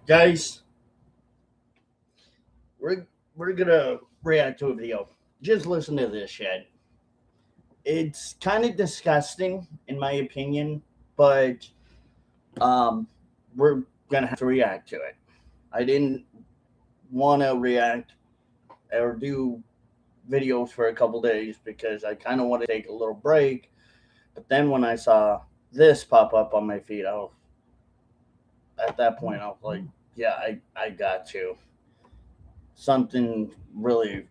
Guys, we're gonna react to a video. Just listen to this shit. It's kind of disgusting, in my opinion, but um, we're gonna have to react to it. I didn't want to react or do videos for a couple days because I kind of want to take a little break. But then when I saw this pop up on my feed, at that point I was like, yeah, I got to. Something really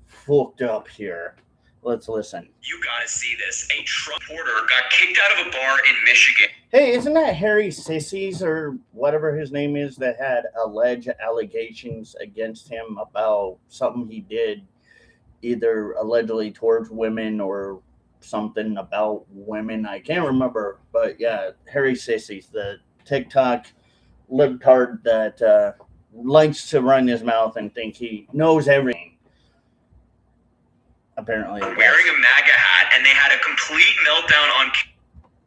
fucked up here. Let's listen. You gotta see this. A Trump reporter got kicked out of a bar in Michigan. Hey, isn't that Harry Sissies or whatever his name is that had alleged allegations against him about something he did, either allegedly towards women or something about women? I can't remember, but yeah, Harry Sissies, the TikTok libtard that likes to run his mouth and think he knows everything. Apparently, Wearing a MAGA hat, and they had a complete meltdown on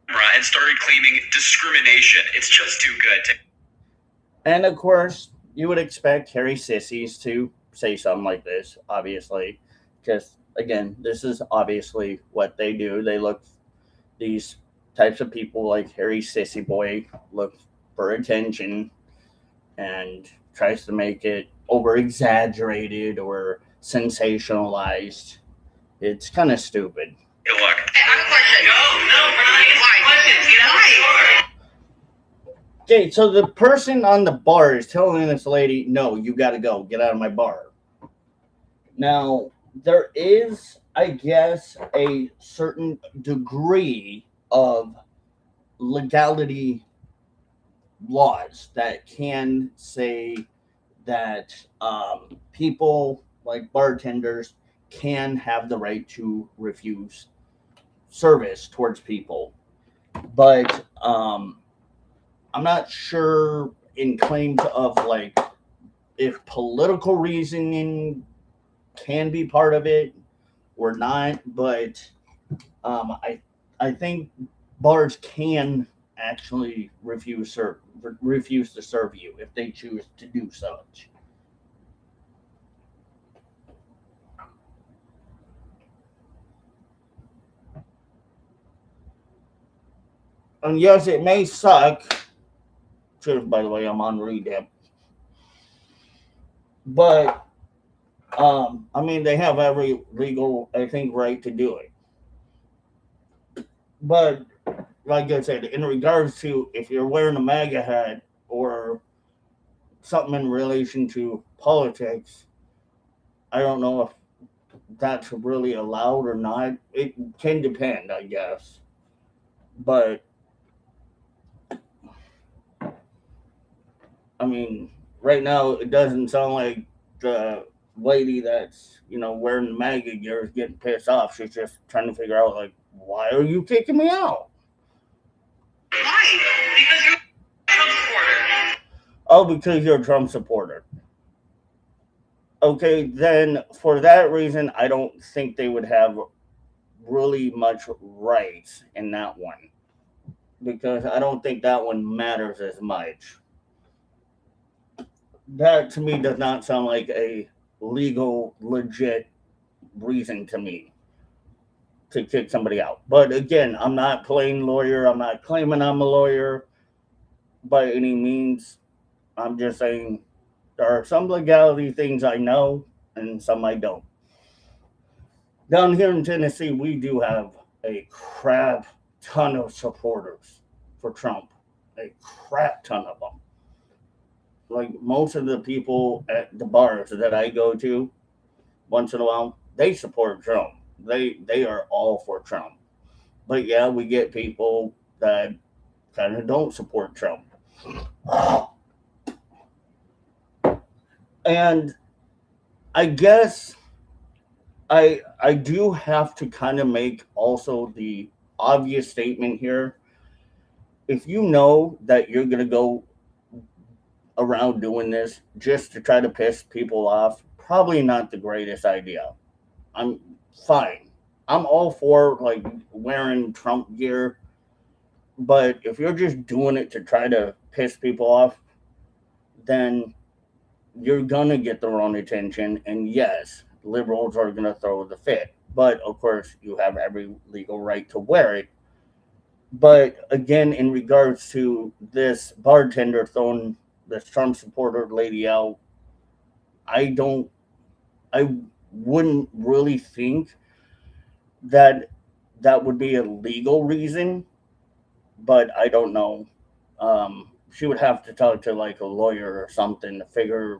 camera and started claiming discrimination. It's just too good. And of course, you would expect Harry Sissies to say something like this, obviously, because again, this is obviously what they do. These types of people like Harry Sissy Boy look for attention and tries to make it over exaggerated or sensationalized. It's kind of stupid. Hey, look. I have a question. No, why? Okay, so the person on the bar is telling this lady, no, you got to go. Get out of my bar. Now, there is, I guess, a certain degree of legality laws that can say that people like bartenders can have the right to refuse service towards people. But I'm not sure in claims of like if political reasoning can be part of it or not. But I think bars can actually refuse to serve you if they choose to do such. And yes, it may suck. Cheers, by the way, I'm on redip. But I mean, they have every legal, I think, right to do it. But like I said, in regards to if you're wearing a MAGA hat or something in relation to politics, I don't know if that's really allowed or not. It can depend, I guess. But I mean, right now it doesn't sound like the lady that's wearing the MAGA gear is getting pissed off. She's just trying to figure out like, why are you kicking me out? Why? Because you're a Trump supporter. Oh, because you're a Trump supporter. Okay, then for that reason, I don't think they would have really much rights in that one. Because I don't think that one matters as much. That to me does not sound like a legal, legit reason to me to kick somebody out. But again, I'm not playing lawyer. I'm not claiming I'm a lawyer by any means. I'm just saying there are some legality things I know and some I don't. Down here in Tennessee, we do have a crap ton of supporters for Trump. A crap ton of them. Like most of the people at the bars that I go to once in a while, they support Trump. They are all for Trump. But yeah, we get people that kind of don't support Trump. And I guess I do have to kind of make also the obvious statement here. If you know that you're going to go around doing this just to try to piss people off, probably not the greatest idea. I'm fine. I'm all for like wearing Trump gear, but if you're just doing it to try to piss people off, then you're gonna get the wrong attention, and yes, liberals are gonna throw the fit. But of course, you have every legal right to wear it. But again, in regards to this bartender throwing this Trump supporter lady out, I don't, I wouldn't really think that that would be a legal reason, but I don't know. She would have to talk to like a lawyer or something to figure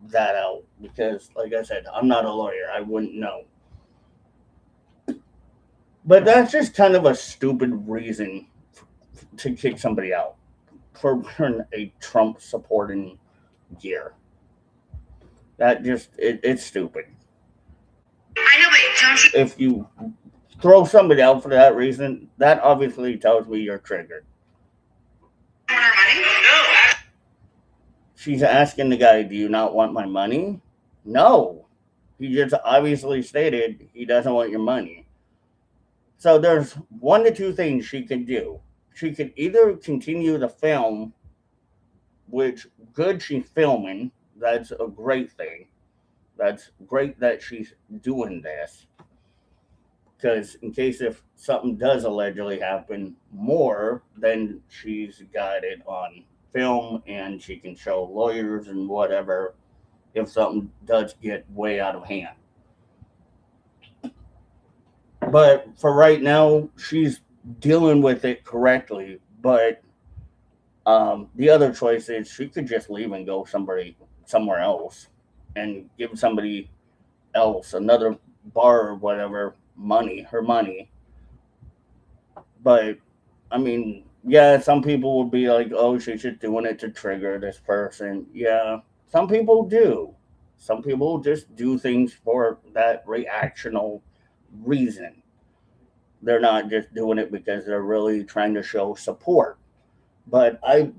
that out because, like I said, I'm not a lawyer. I wouldn't know. But that's just kind of a stupid reason to kick somebody out for wearing a Trump supporting gear. That just it's stupid. I know, but don't you If you throw somebody out for that reason, that obviously tells me you're triggered. want our money? No. She's asking the guy, "Do you not want my money?" No. He just obviously stated he doesn't want your money. So there's one to two things she could do. She could either continue the film, which good she's filming. That's a great thing. That's great that she's doing this. Because in case if something does allegedly happen more, then she's got it on film and she can show lawyers and whatever if something does get way out of hand. But for right now, she's dealing with it correctly. But the other choice is she could just leave and go somewhere else and give somebody else another bar or whatever her money. But I mean, yeah, some people would be like, "Oh, she's just doing it to trigger this person." Yeah, some people do. Some people just do things for that reactional reason. They're not just doing it because they're really trying to show support. But I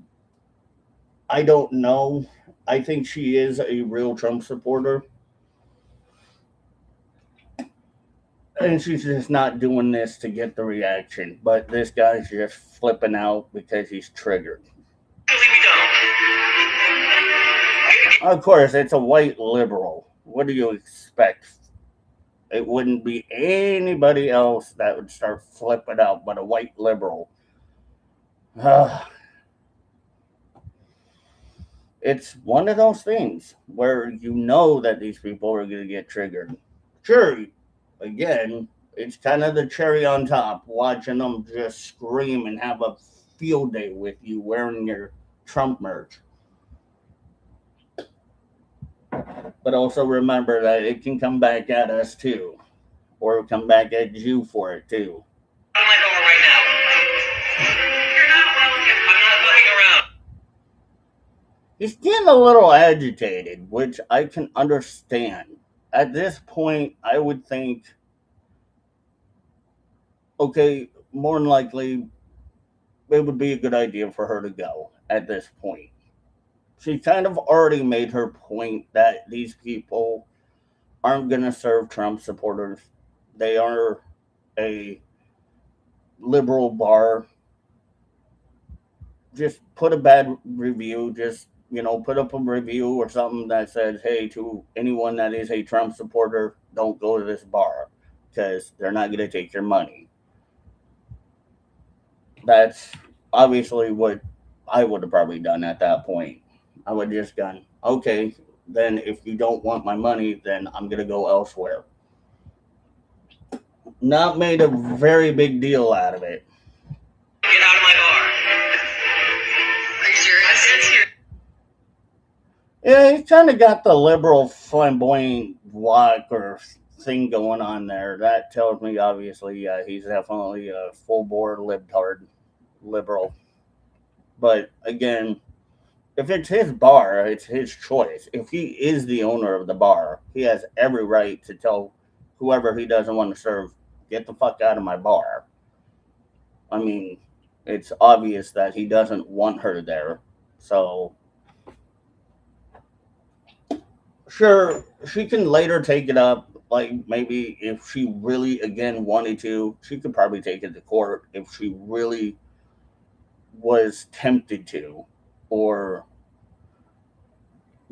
don't know. I think she is a real Trump supporter, and she's just not doing this to get the reaction. But this guy's just flipping out because he's triggered. Of course, it's a white liberal. What do you expect? It wouldn't be anybody else that would start flipping out but a white liberal. It's one of those things where you know that these people are going to get triggered. Sure, again, it's kind of the cherry on top, watching them just scream and have a field day with you wearing your Trump merch. But also remember that it can come back at us too, or come back at you for it too. Out of my door right now. You're not welcome. I'm not fucking around. He's getting a little agitated, which I can understand. At this point, I would think, okay, more than likely, it would be a good idea for her to go at this point. She kind of already made her point that these people aren't going to serve Trump supporters. They are a liberal bar. Just put a bad review, just put up a review or something that says, "Hey, to anyone that is a Trump supporter, don't go to this bar because they're not going to take your money." That's obviously what I would have probably done at that point. I would have just gone, "Okay, then if you don't want my money, then I'm going to go elsewhere." Not made a very big deal out of it. Get out of my bar. Are you serious? I'm dead serious. Yeah, he's kind of got the liberal flamboyant walk or thing going on there. That tells me, obviously, yeah, he's definitely a full bore libtard liberal. But again, if it's his bar, it's his choice. If he is the owner of the bar, he has every right to tell whoever he doesn't want to serve, "Get the fuck out of my bar." I mean, it's obvious that he doesn't want her there. So sure, she can later take it up. Like maybe if she really again wanted to, she could probably take it to court if she really was tempted to, or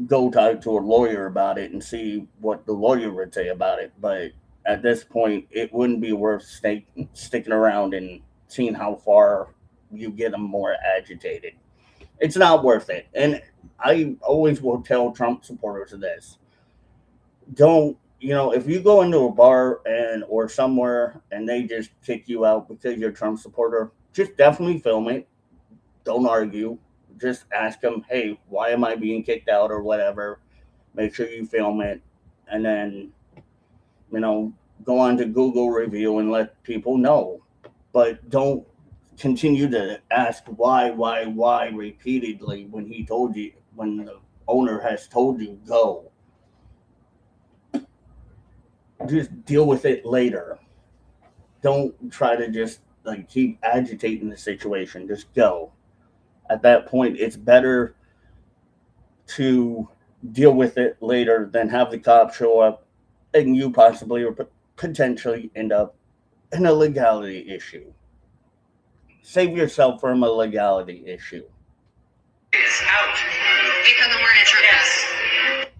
go talk to a lawyer about it and see what the lawyer would say about it. But at this point, it wouldn't be worth sticking around and seeing how far you get them more agitated. It's not worth it. And I always will tell Trump supporters this: don't, if you go into a bar and or somewhere and they just kick you out because you're a Trump supporter, just definitely film it. Don't argue. Just ask them, hey, why am I being kicked out or whatever. Make sure you film it, and then you know go on to Google review and let people know. But don't continue to ask why repeatedly when the owner has told you go. Just deal with it later. Don't try to just like keep agitating the situation. Just go. At that point, it's better to deal with it later than have the cops show up and you possibly or potentially end up in a legality issue. Save yourself from a legality issue. It's out. Because I'm wearing a Trump hat.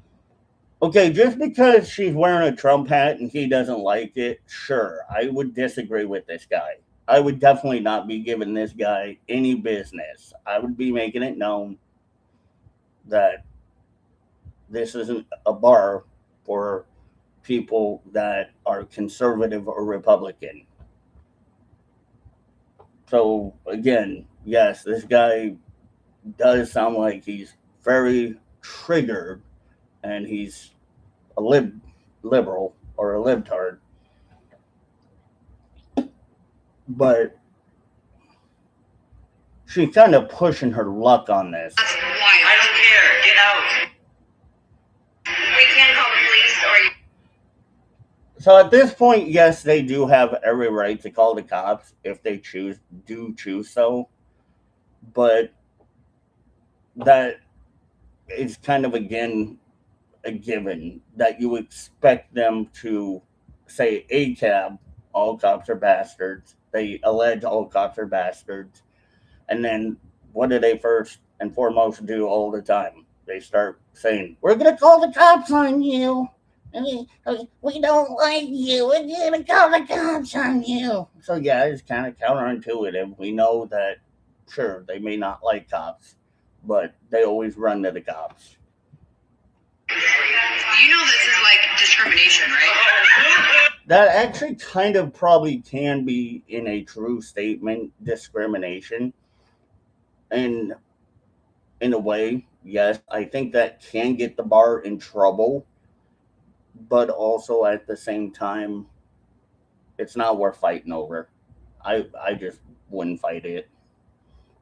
Okay, just because she's wearing a Trump hat and he doesn't like it, sure, I would disagree with this guy. I would definitely not be giving this guy any business. I would be making it known that this isn't a bar for people that are conservative or Republican. So, again, yes, this guy does sound like he's very triggered and he's a liberal or a libtard. But she's kind of pushing her luck on this. That's wild. I don't care. Get out. We can call the police or. So at this point, yes, they do have every right to call the cops if they choose so. But that is kind of again a given that you expect them to say a cab, all cops are bastards. They allege all cops are bastards. And then what do they first and foremost do all the time? They start saying, we're going to call the cops on you. We don't like you. We're going to call the cops on you. So, yeah, it's kind of counterintuitive. We know that, sure, they may not like cops, but they always run to the cops. You know this is like discrimination, right? That actually kind of probably can be, in a true statement, discrimination. And in a way, yes, I think that can get the bar in trouble. But also at the same time, it's not worth fighting over. I just wouldn't fight it.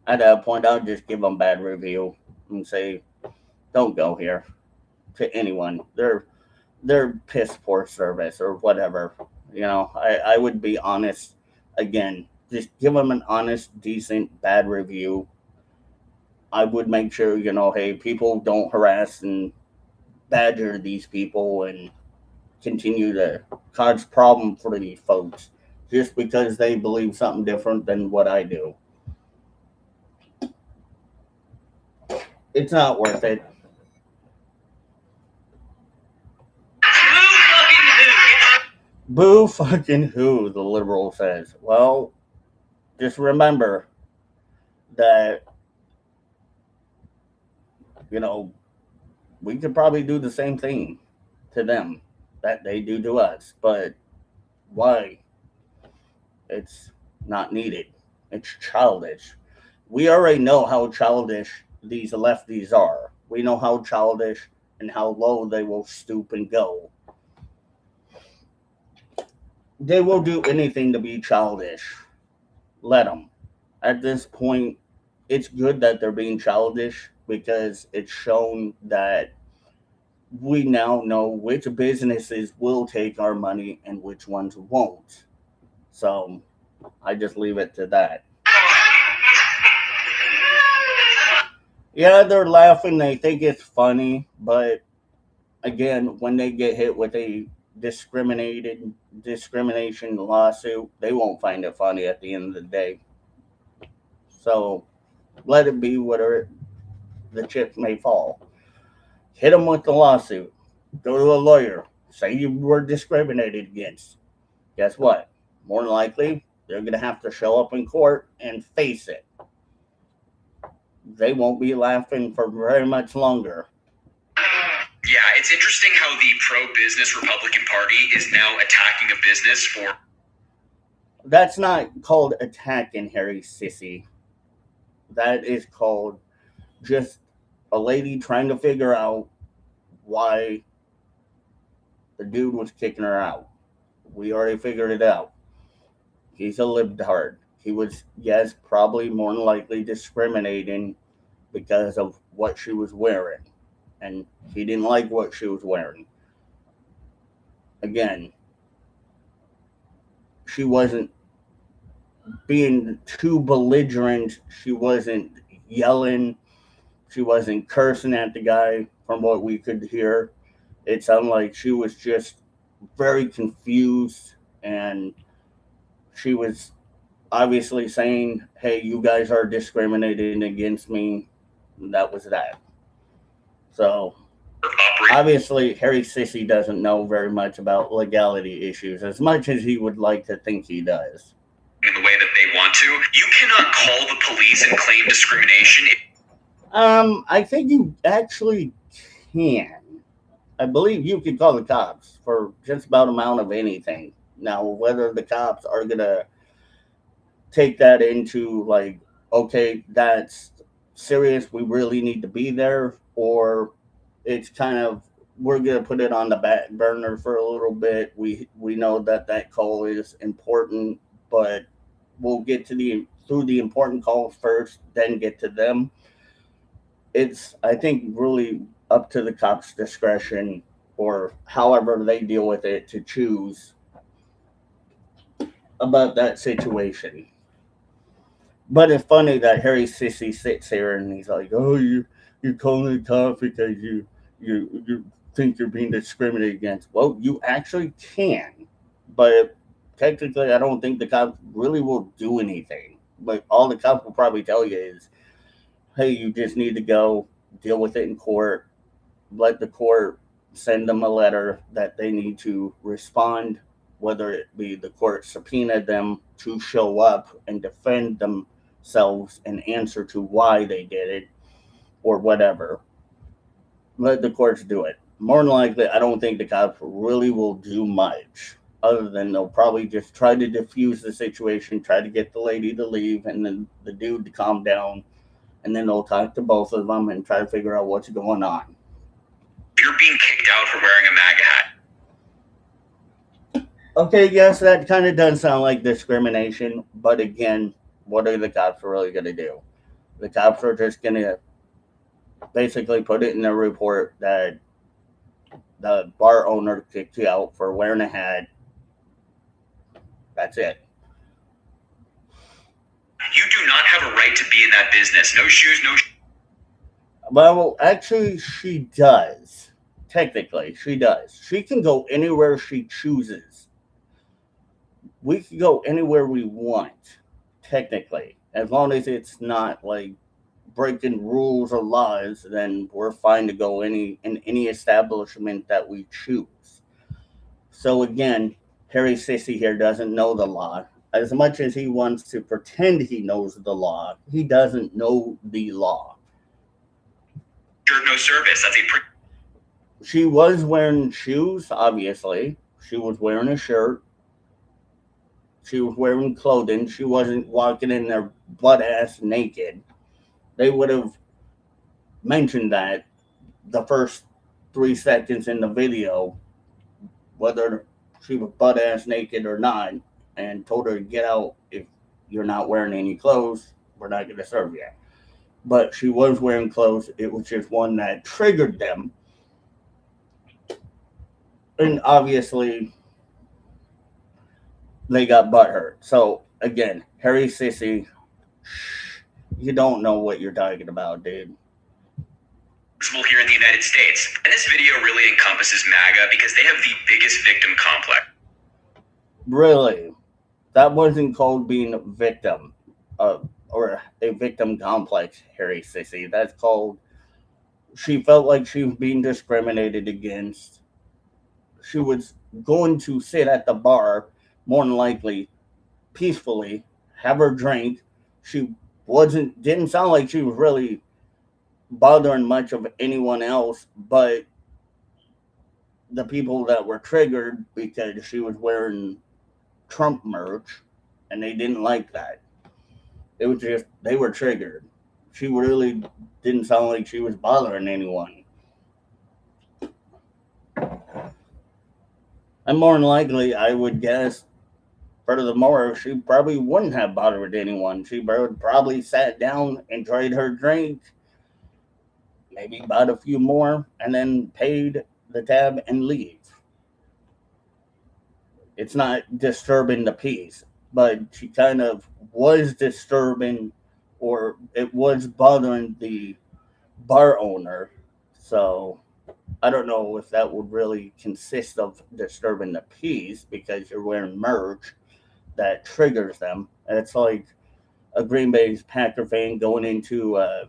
At that point, I'll just give them bad review and say, don't go here to anyone. They're piss poor service or whatever. I would be honest. Again, just give them an honest, decent, bad review. I would make sure, hey, people don't harass and badger these people and continue to cause problem for these folks just because they believe something different than what I do. It's not worth it. Boo fucking who, the liberal says. Well, just remember that, we could probably do the same thing to them that they do to us. But why? It's not needed. It's childish. We already know how childish these lefties are. We know how childish and how low they will stoop and go. They will do anything to be childish. Let them. At this point, it's good that they're being childish because it's shown that we now know which businesses will take our money and which ones won't. So I just leave it to that. Yeah, they're laughing. They think it's funny. But again, when they get hit with a discrimination lawsuit, they won't find it funny at the end of the day. So let it be whatever the chips may fall. hit them with the lawsuit. Go to a lawyer. Say you were discriminated against. Guess what? More than likely, they're going to have to show up in court and face it. They won't be laughing for very much longer. Yeah, it's interesting how the pro-business Republican Party is now attacking a business for... That's not called attacking, Harry Sissy. That is called just a lady trying to figure out why the dude was kicking her out. We already figured it out. He's a libtard. He was, yes, probably more than likely discriminating because of what she was wearing. And he didn't like what she was wearing. Again, she wasn't being too belligerent. She wasn't yelling. She wasn't cursing at the guy from what we could hear. It sounded like she was just very confused, and she was obviously saying, hey, you guys are discriminating against me. And that was that. So obviously Harry Sissy doesn't know very much about legality issues, as much as he would like to think he does. In the way that they want to. You cannot call the police and claim discrimination. I think you actually can. I believe you can call the cops for just about amount of anything. Now, whether the cops are going to take that into like, okay, that's serious, we really need to be there, or it's kind of, we're going to put it on the back burner for a little bit. We know that call is important, but we'll get to through the important calls first, then get to them. It's, I think, really up to the cops' discretion, or however they deal with it, to choose about that situation. But it's funny that Harry Sissy sits here and he's like, "Oh, you're calling the cops because you think you're being discriminated against." Well, you actually can, but technically, I don't think the cops really will do anything. But all the cops will probably tell you is, hey, you just need to go deal with it in court. Let the court send them a letter that they need to respond, whether it be the court subpoenaed them to show up and defend themselves and answer to why they did it or whatever. Let the courts do it. More than likely, I don't think the cops really will do much, other than they'll probably just try to diffuse the situation, try to get the lady to leave and then the dude to calm down. And then they'll talk to both of them and try to figure out what's going on. You're being kicked out for wearing a MAGA hat. Okay, yes, that kind of does sound like discrimination. But again, what are the cops really going to do? The cops are just going to basically put it in their report that the bar owner kicked you out for wearing a hat. That's it. You do not have a right to be in that business. No shoes, no... Well, actually, she does. Technically, she does. She can go anywhere she chooses. We can go anywhere we want, technically. As long as it's not, like, breaking rules or laws, then we're fine to go in any establishment that we choose. So, again, Harry Sissy here doesn't know the law. As much as he wants to pretend he knows the law, he doesn't know the law. No service. That's She was wearing shoes, obviously. She was wearing a shirt. She was wearing clothing. She wasn't walking in there butt ass naked. They would have mentioned that the first 3 seconds in the video, whether she was butt ass naked or not, and told her to get out. If you're not wearing any clothes, we're not going to serve you. But she was wearing clothes. It was just one that triggered them. And obviously, they got butthurt. So, again, Harry Sissy, you don't know what you're talking about, dude. Here in the United States. And this video really encompasses MAGA because they have the biggest victim complex. Really? That wasn't called being a victim or a victim complex, Harry Sissy. That's called She felt like she was being discriminated against. She was going to sit at the bar, more than likely, peacefully, have her drink. She didn't sound like she was really bothering much of anyone else, but the people that were triggered because she was wearing Trump merch, and they didn't like that. It was just they were triggered. She really didn't sound like she was bothering anyone. And more than likely, I would guess, furthermore, she probably wouldn't have bothered anyone. She would probably sat down, enjoyed her drink, maybe bought a few more, and then paid the tab and leave. It's not disturbing the peace, but she kind of was disturbing, or it was bothering the bar owner. So I don't know if that would really consist of disturbing the peace because you're wearing merch that triggers them. And it's like a Green Bay's Packer fan going into a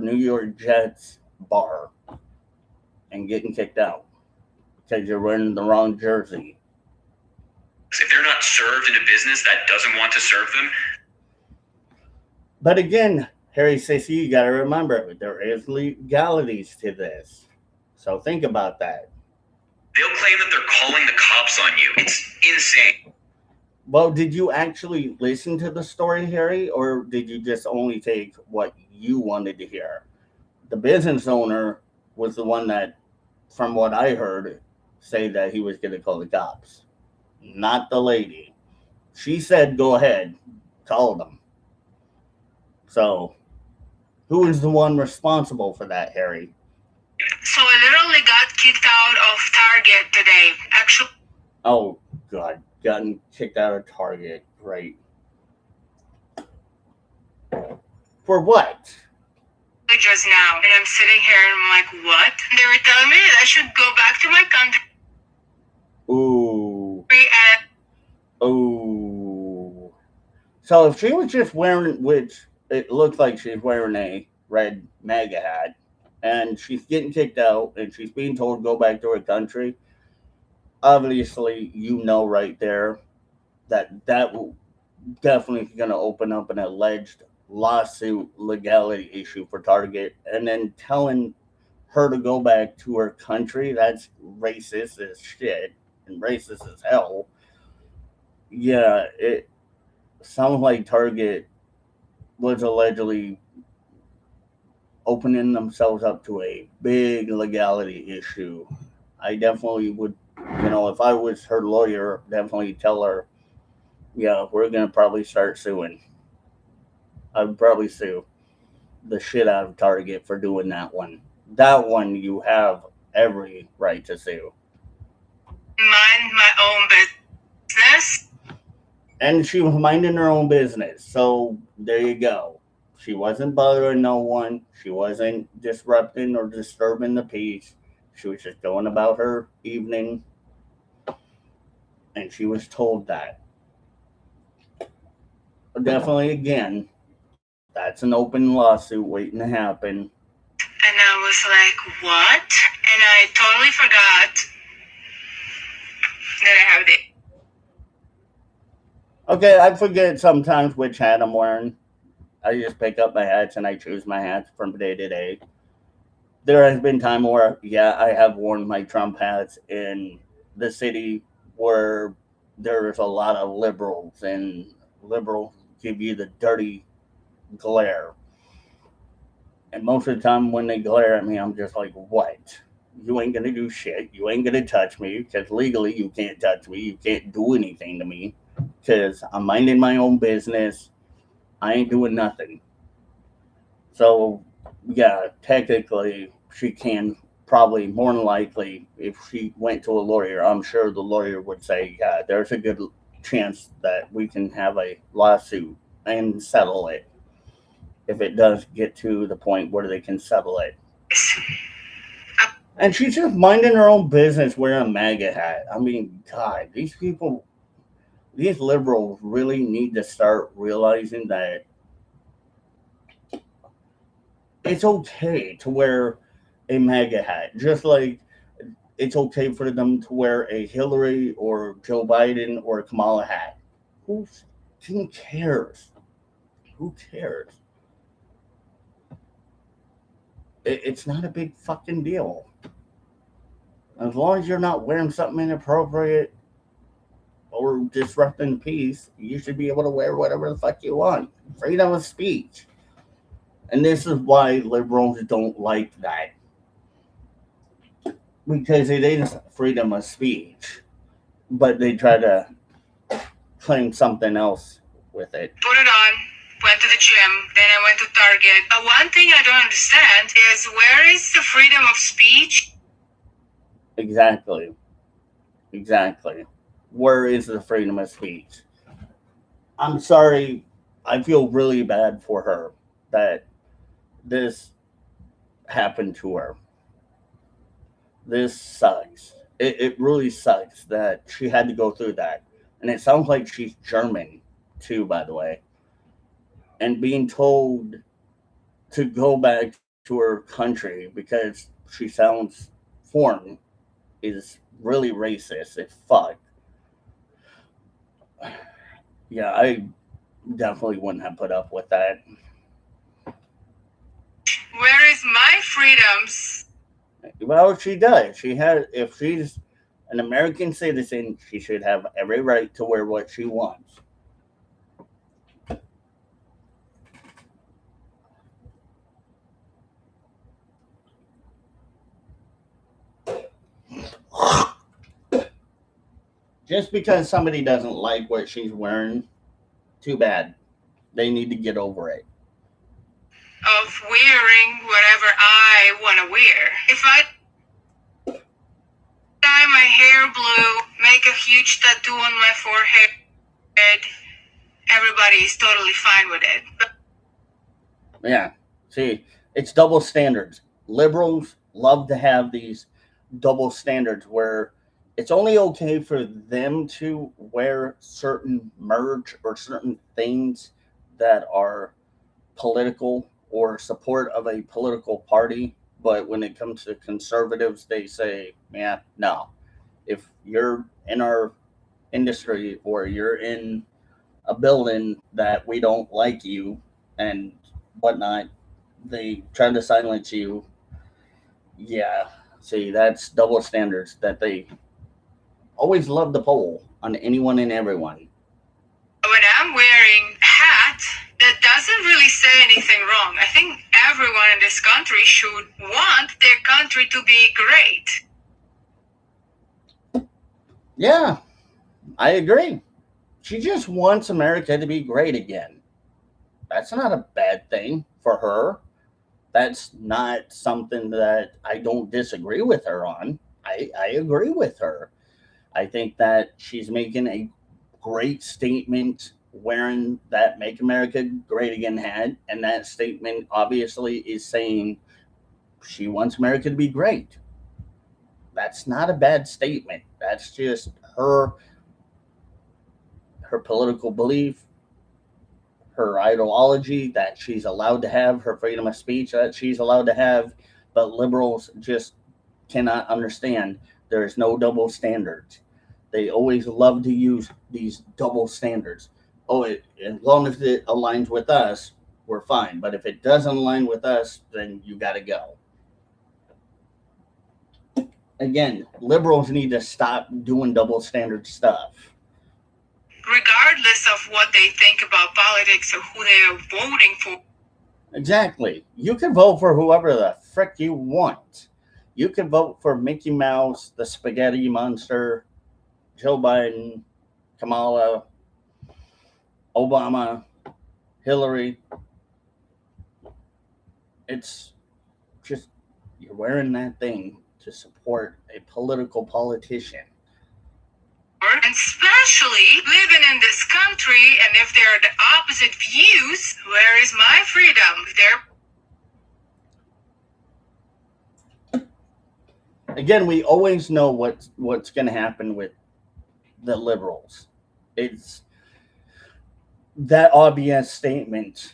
New York Jets bar and getting kicked out because you're wearing the wrong jersey. If they're not served in a business that doesn't want to serve them, But again, Harry Sissy, you got to remember there is legalities to this. So think about that. they'll claim that they're calling the cops on you. It's insane. Well, did you actually listen to the story, Harry, or did you just only take what you wanted to hear? The business owner was the one that, from what I heard, say that he was going to call the cops, not the lady. She said, "Go ahead, call them." So, who is the one responsible for that, Harry? So I literally got kicked out of Target today. Actually, Oh God, gotten kicked out of Target, right? For what? just now, and I'm sitting here and I'm like, what? And they were telling me that I should go back to my country. Ooh, And ooh. So if she was just wearing, which it looks like she's wearing a red MAGA hat, and she's getting kicked out, and she's being told to go back to her country, obviously you know right there that that will definitely going to open up an alleged lawsuit legality issue for Target, and then telling her to go back to her country, that's racist as shit and racist as hell. Yeah, it sounds like Target was allegedly opening themselves up to a big legality issue. I definitely would, if I was her lawyer, definitely tell her, yeah, we're going to probably start suing. I would probably sue the shit out of Target for doing that one. That one you have every right to sue. mind my own business. And she was minding her own business. So there you go. She wasn't bothering no one. She wasn't disrupting or disturbing the peace. She was just going about her evening. And she was told that. Definitely, again, that's an open lawsuit waiting to happen. And I was like, what? And I totally forgot that I have the. Okay, I forget sometimes which hat I'm wearing. I just pick up my hats and I choose my hats from day to day. There has been time where, yeah, I have worn my Trump hats in the city where there's a lot of liberals, and liberals give you the dirty glare. And most of the time when they glare at me, I'm just like, what? You ain't gonna do shit. You ain't gonna touch me because legally you can't touch me. You can't do anything to me because I'm minding my own business. I ain't doing nothing. So, yeah, technically, she can probably, more than likely, if she went to a lawyer, I'm sure the lawyer would say, yeah, there's a good chance that we can have a lawsuit and settle it if it does get to the point where they can settle it. And she's just minding her own business wearing a MAGA hat. I mean, God, these people, these liberals really need to start realizing that it's okay to wear a MAGA hat, just like it's okay for them to wear a Hillary or Joe Biden or a Kamala hat. Who, who cares? Who cares? It's not a big fucking deal. As long as you're not wearing something inappropriate or disrupting peace, you should be able to wear whatever the fuck you want. Freedom of speech. And this is why liberals don't like that. Because it is freedom of speech. But they try to claim something else with it. Put it on, went to the gym, then I went to Target. One thing I don't understand is where is the freedom of speech? Exactly. Where is the freedom of speech? I'm sorry. I feel really bad for her that this happened to her. This sucks. It really sucks that she had to go through that. And it sounds like she's German, too, by the way. And being told to go back to her country because she sounds foreign is really racist as fuck. Yeah, I definitely wouldn't have put up with that. Where is my freedoms? Well, she does. She has. If she's an American citizen, she should have every right to wear what she wants. Just because somebody doesn't like what she's wearing, too bad. They need to get over it. Of wearing whatever I want to wear. If I dye my hair blue, make a huge tattoo on my forehead, everybody is totally fine with it. Yeah. See, it's double standards. Liberals love to have these double standards where it's only okay for them to wear certain merch or certain things that are political or support of a political party. But when it comes to conservatives, they say, yeah, no. If you're in our industry or you're in a building that we don't like you and whatnot, they try to silence you. Yeah. See, that's double standards that they always love to pull on anyone and everyone. When I'm wearing a hat, that doesn't really say anything wrong. I think everyone in this country should want their country to be great. Yeah, I agree. She just wants America to be great again. That's not a bad thing for her. That's not something that I don't disagree with her on. I agree with her. I think that she's making a great statement wearing that Make America Great Again hat. And that statement obviously is saying she wants America to be great. That's not a bad statement. That's just her political belief, her ideology that she's allowed to have, her freedom of speech that she's allowed to have. But liberals just cannot understand there's no double standards. They always love to use these double standards. Oh, as long as it aligns with us, we're fine. But if it doesn't align with us, then you got to go. Again, liberals need to stop doing double standard stuff. Regardless of what they think about politics or who they are voting for. Exactly. You can vote for whoever the frick you want. You can vote for Mickey Mouse, the spaghetti monster, Joe Biden, Kamala, Obama, Hillary. It's just you're wearing that thing to support a political politician. And especially living in this country, and if they're the opposite views, where is my freedom? Again, we always know what's going to happen with the liberals. It's that obvious statement.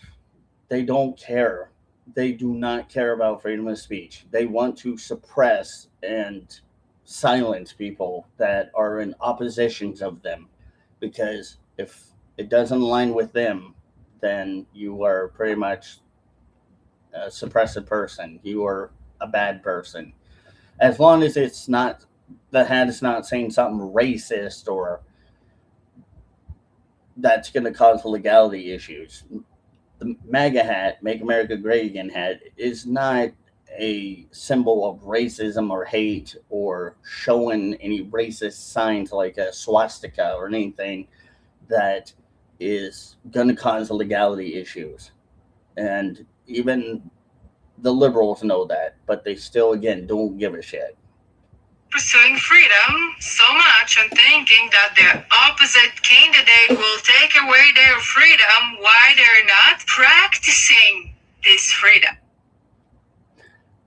They don't care. they do not care about freedom of speech. They want to suppress and silence people that are in oppositions of them, because if it doesn't align with them, then you are pretty much a suppressive person. You are a bad person. As long as it's not, the hat is not saying something racist or that's going to cause legality issues. The MAGA hat, Make America Great Again hat, is not a symbol of racism or hate or showing any racist signs like a swastika or anything that is going to cause legality issues. And even the liberals know that, but they still, again, don't give a shit. Pursuing freedom so much and thinking that the opposite candidate will take away their freedom while they're not practicing this freedom.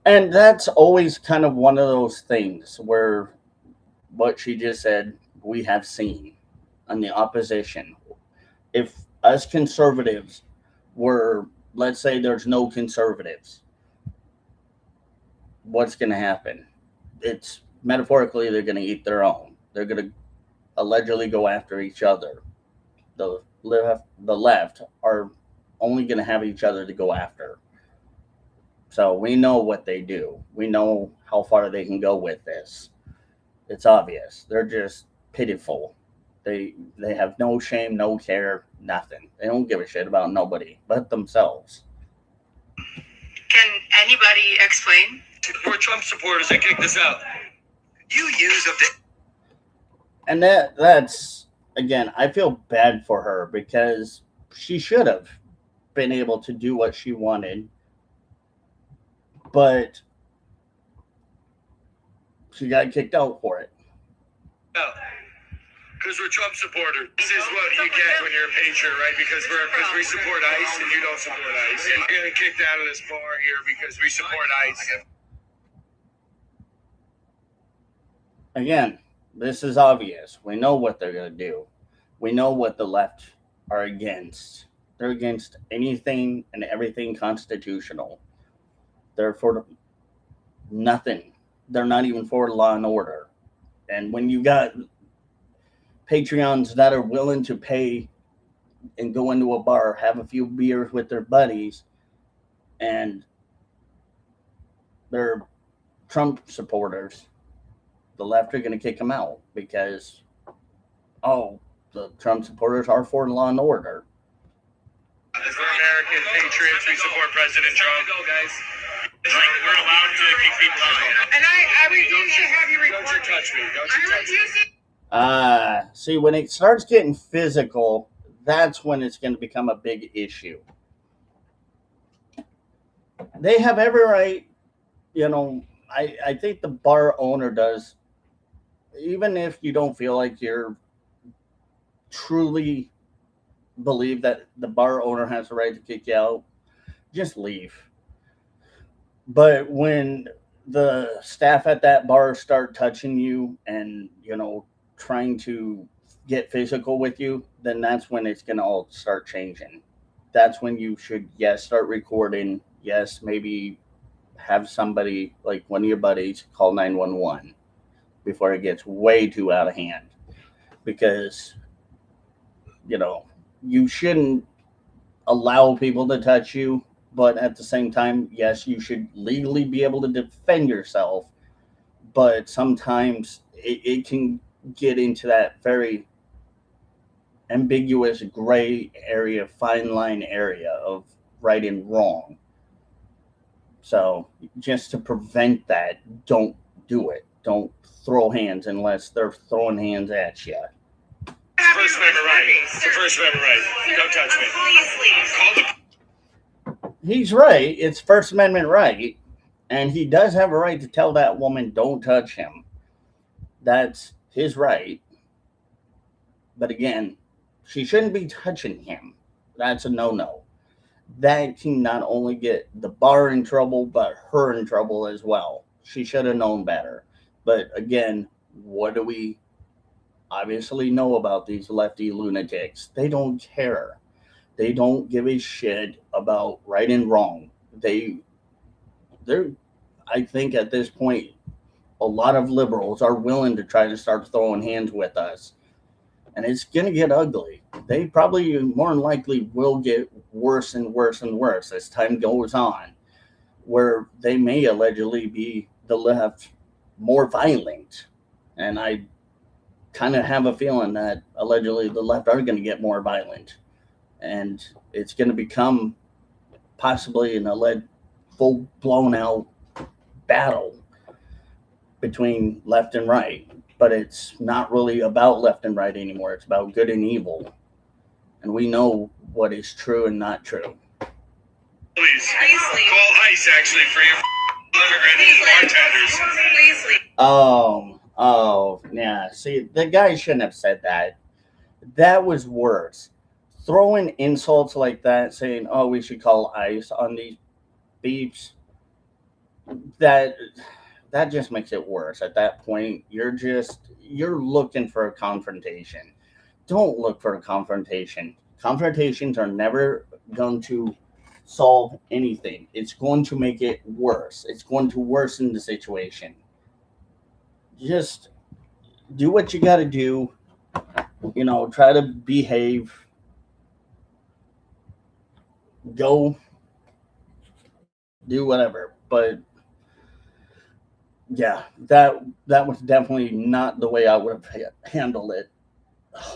And that's always kind of one of those things where what she just said, we have seen on the opposition. If us conservatives were, let's say there's no conservatives, what's going to happen? It's metaphorically, they're going to eat their own. They're going to allegedly go after each other. The left are only going to have each other to go after. So we know what they do. We know how far they can go with this. It's obvious. They're just pitiful. They have no shame, no care, nothing. They don't give a shit about nobody but themselves. Can anybody explain? We're Trump supporters that kicked us out. You use up the. And that's, again, I feel bad for her because she should have been able to do what she wanted, but she got kicked out for it. Because we're Trump supporters. This is what you get when you're a patriot, right? Because we support ICE and you don't support ICE. And you're getting kicked out of this bar here because we support ICE. Again, this is obvious. We know what they're going to do. We know what the left are against. They're against anything and everything constitutional. They're for nothing. They're not even for law and order. And when you got Patreons that are willing to pay and go into a bar, have a few beers with their buddies, and they're Trump supporters, the left are going to kick them out because, the Trump supporters are for law and order. As we're American patriots, we support President Trump. Go, guys. We're allowed to kick people out. And I refuse to have you record. Don't you touch me. Don't you touch me. See, when it starts getting physical, that's when it's going to become a big issue. They have every right, I think the bar owner does, even if you don't feel like you're truly believe that the bar owner has the right to kick you out, just leave. But when the staff at that bar start touching you and, trying to get physical with you, then that's when it's going to all start changing. That's when you should, start recording. Yes, maybe have somebody, like one of your buddies, call 911 before it gets way too out of hand. Because, you shouldn't allow people to touch you, but at the same time, yes, you should legally be able to defend yourself. But sometimes it can get into that very ambiguous gray area, fine line area of right and wrong. So just to prevent that, don't do it. Don't throw hands unless they're throwing hands at you. First Amendment right. It's the First Amendment right. Don't touch me. Please leave. He's right. It's First Amendment right. And he does have a right to tell that woman, don't touch him. That's his right. But again, she shouldn't be touching him. That's a no-no. That can not only get the bar in trouble, but her in trouble as well. She should have known better. But again, what do we obviously know about these lefty lunatics? They don't care. They don't give a shit about right and wrong. they're I think at this point a lot of liberals are willing to try to start throwing hands with us, and it's going to get ugly. They probably more than likely will get worse and worse and worse as time goes on, where they may allegedly be the left more violent. And I kind of have a feeling that allegedly the left are going to get more violent, and it's going to become possibly an alleged full blown out battle between left and right. But it's not really about left and right anymore. It's about good and evil, and we know what is true and not true. Please leave. call ICE actually for your immigrant bartenders. Please leave. Oh, yeah. See, the guy shouldn't have said that. That was worse. Throwing insults like that, saying, "Oh, we should call ICE on these beeps," that just makes it worse. At that point, you're looking for a confrontation. Don't look for a confrontation. Confrontations are never going to solve anything. It's going to make it worse. It's going to worsen the situation. Just do what you got to do. Try to behave. Go do whatever. But yeah, that was definitely not the way I would have handled it. No, I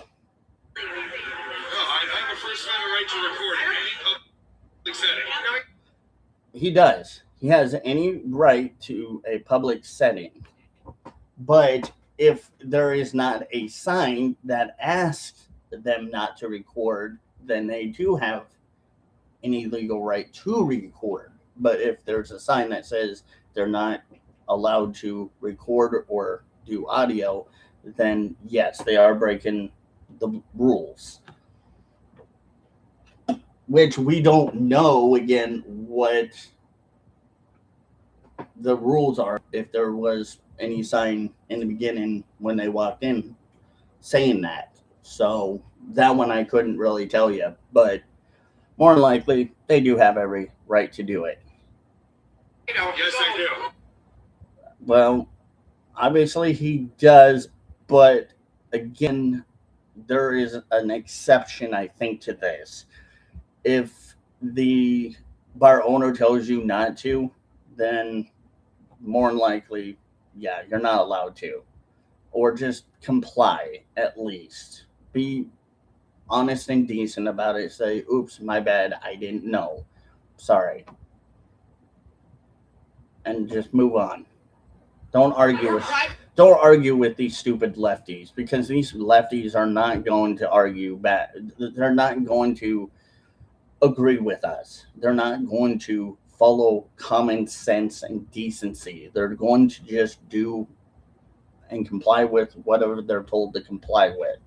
have a First Amendment right to record in any public setting. He does. He has any right to a public setting. But if there is not a sign that asks them not to record, then they do have any legal right to record. But if there's a sign that says they're not allowed to record or do audio, then yes, they are breaking the rules. Which we don't know, again, what the rules are, if there was any sign in the beginning when they walked in saying that. So that one I couldn't really tell you, but more than likely they do have every right to do it. Yes, I do. Well, obviously he does, but again, there is an exception, I think, to this. If the bar owner tells you not to, then more than likely, yeah, you're not allowed to. Or just comply, at least. Be honest and decent about it. Say, "Oops, my bad, I didn't know. Sorry." And just move on. Don't argue with these stupid lefties, because these lefties are not going to argue back. They're not going to agree with us. They're not going to follow common sense and decency. They're going to just do and comply with whatever they're told to comply with.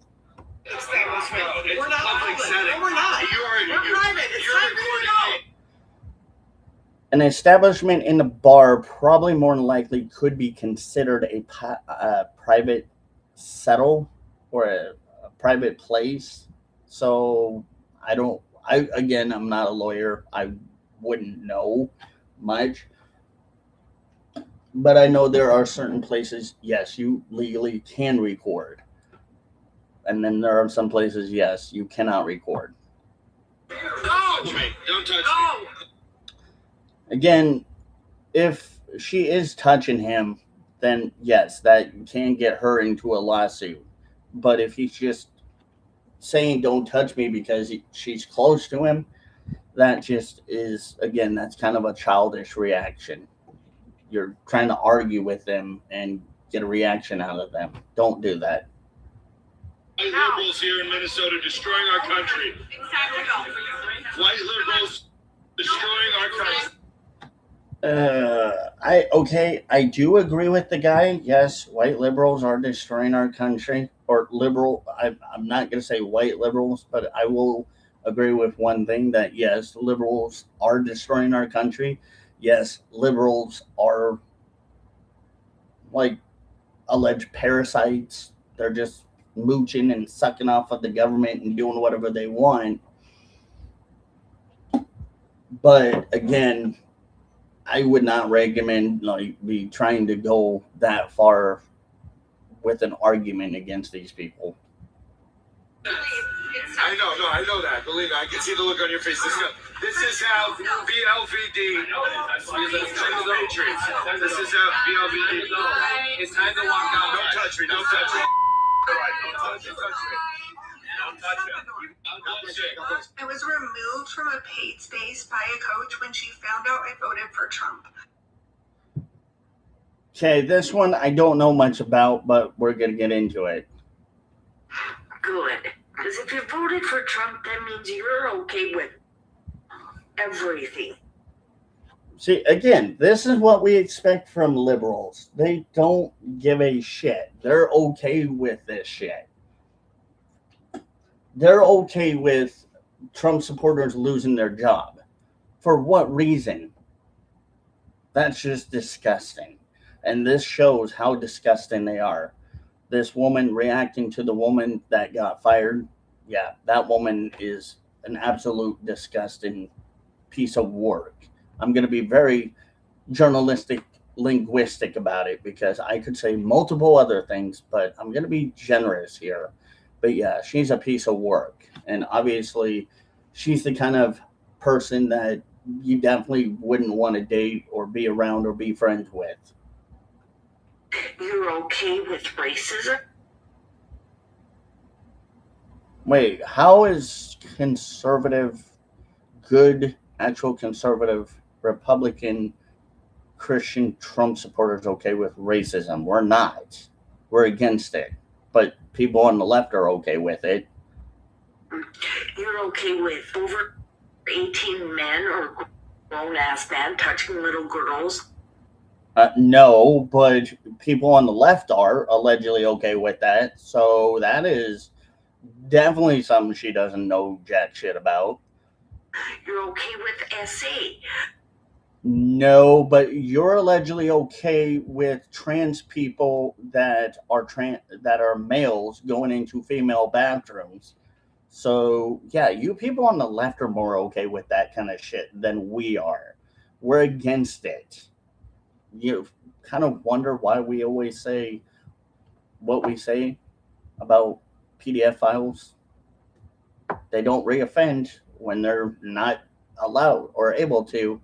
We're not public setting. We're not. We're private. It's time for you to go. An establishment in the bar probably more than likely could be considered a private settle or a private place. So I'm not a lawyer. I wouldn't know much. But I know there are certain places, yes, you legally can record. And then there are some places, yes, you cannot record. Don't touch me. Don't touch me. Again, if she is touching him, then yes, that can get her into a lawsuit. But if he's just saying "don't touch me" because she's close to him, that just is, again, that's kind of a childish reaction. You're trying to argue with them and get a reaction out of them. Don't do that. White liberals here in Minnesota destroying our country. White liberals destroying our country. I do agree with the guy. Yes, white liberals are destroying our country. Or liberal, I'm not going to say white liberals, but I will agree with one thing, that yes, liberals are destroying our country. Yes, liberals are like alleged parasites. They're just mooching and sucking off of the government and doing whatever they want. But again, I would not recommend like be trying to go that far with an argument against these people. I know that. Believe me, I can see the look on your face. This is how BLVD. Patriots. This is how BLVD. It's time to walk out. Don't touch me. Don't touch me. Don't touch me. Don't touch me. I was removed from a paid space by a coach when she found out I voted for Trump. Okay, this one I don't know much about, but we're going to get into it. Good. Because if you voted for Trump, that means you're okay with everything. See, again, this is what we expect from liberals. They don't give a shit. They're okay with this shit. They're okay with Trump supporters losing their job. For what reason? That's just disgusting. And this shows how disgusting they are. This woman reacting to the woman that got fired. Yeah, that woman is an absolute disgusting piece of work. I'm going to be very journalistic, linguistic about it because I could say multiple other things, but I'm going to be generous here. But yeah, she's a piece of work. And obviously, she's the kind of person that you definitely wouldn't want to date or be around or be friends with. You're okay with racism? Wait, how is conservative, good, actual conservative, Republican, Christian Trump supporters okay with racism? We're not. We're against it. But people on the left are okay with it. You're okay with over 18 men or grown-ass men touching little girls? No, but people on the left are allegedly okay with that. So that is definitely something she doesn't know jack shit about. You're okay with SA? No, but you're allegedly okay with trans people that are males going into female bathrooms. So yeah, you people on the left are more okay with that kind of shit than we are. We're against it. You kind of wonder why we always say what we say about PDF files. They don't reoffend when they're not allowed or able to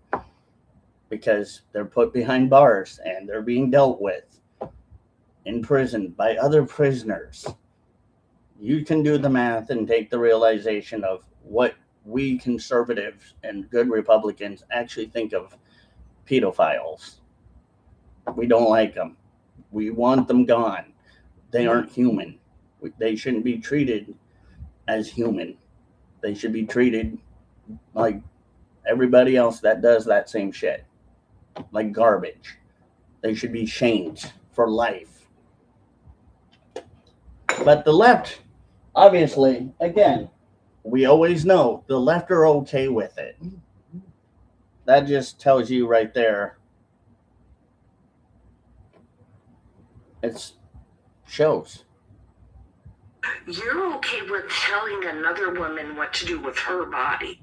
because they're put behind bars and they're being dealt with in prison by other prisoners. You can do the math and take the realization of what we conservatives and good Republicans actually think of pedophiles. We don't like them. We want them gone. They aren't human. They shouldn't be treated as human. They should be treated like everybody else that does that same shit, like garbage. They should be shamed for life. But the left, obviously, again, we always know the left are okay with it. That just tells you right there. It shows. You're okay with telling another woman what to do with her body?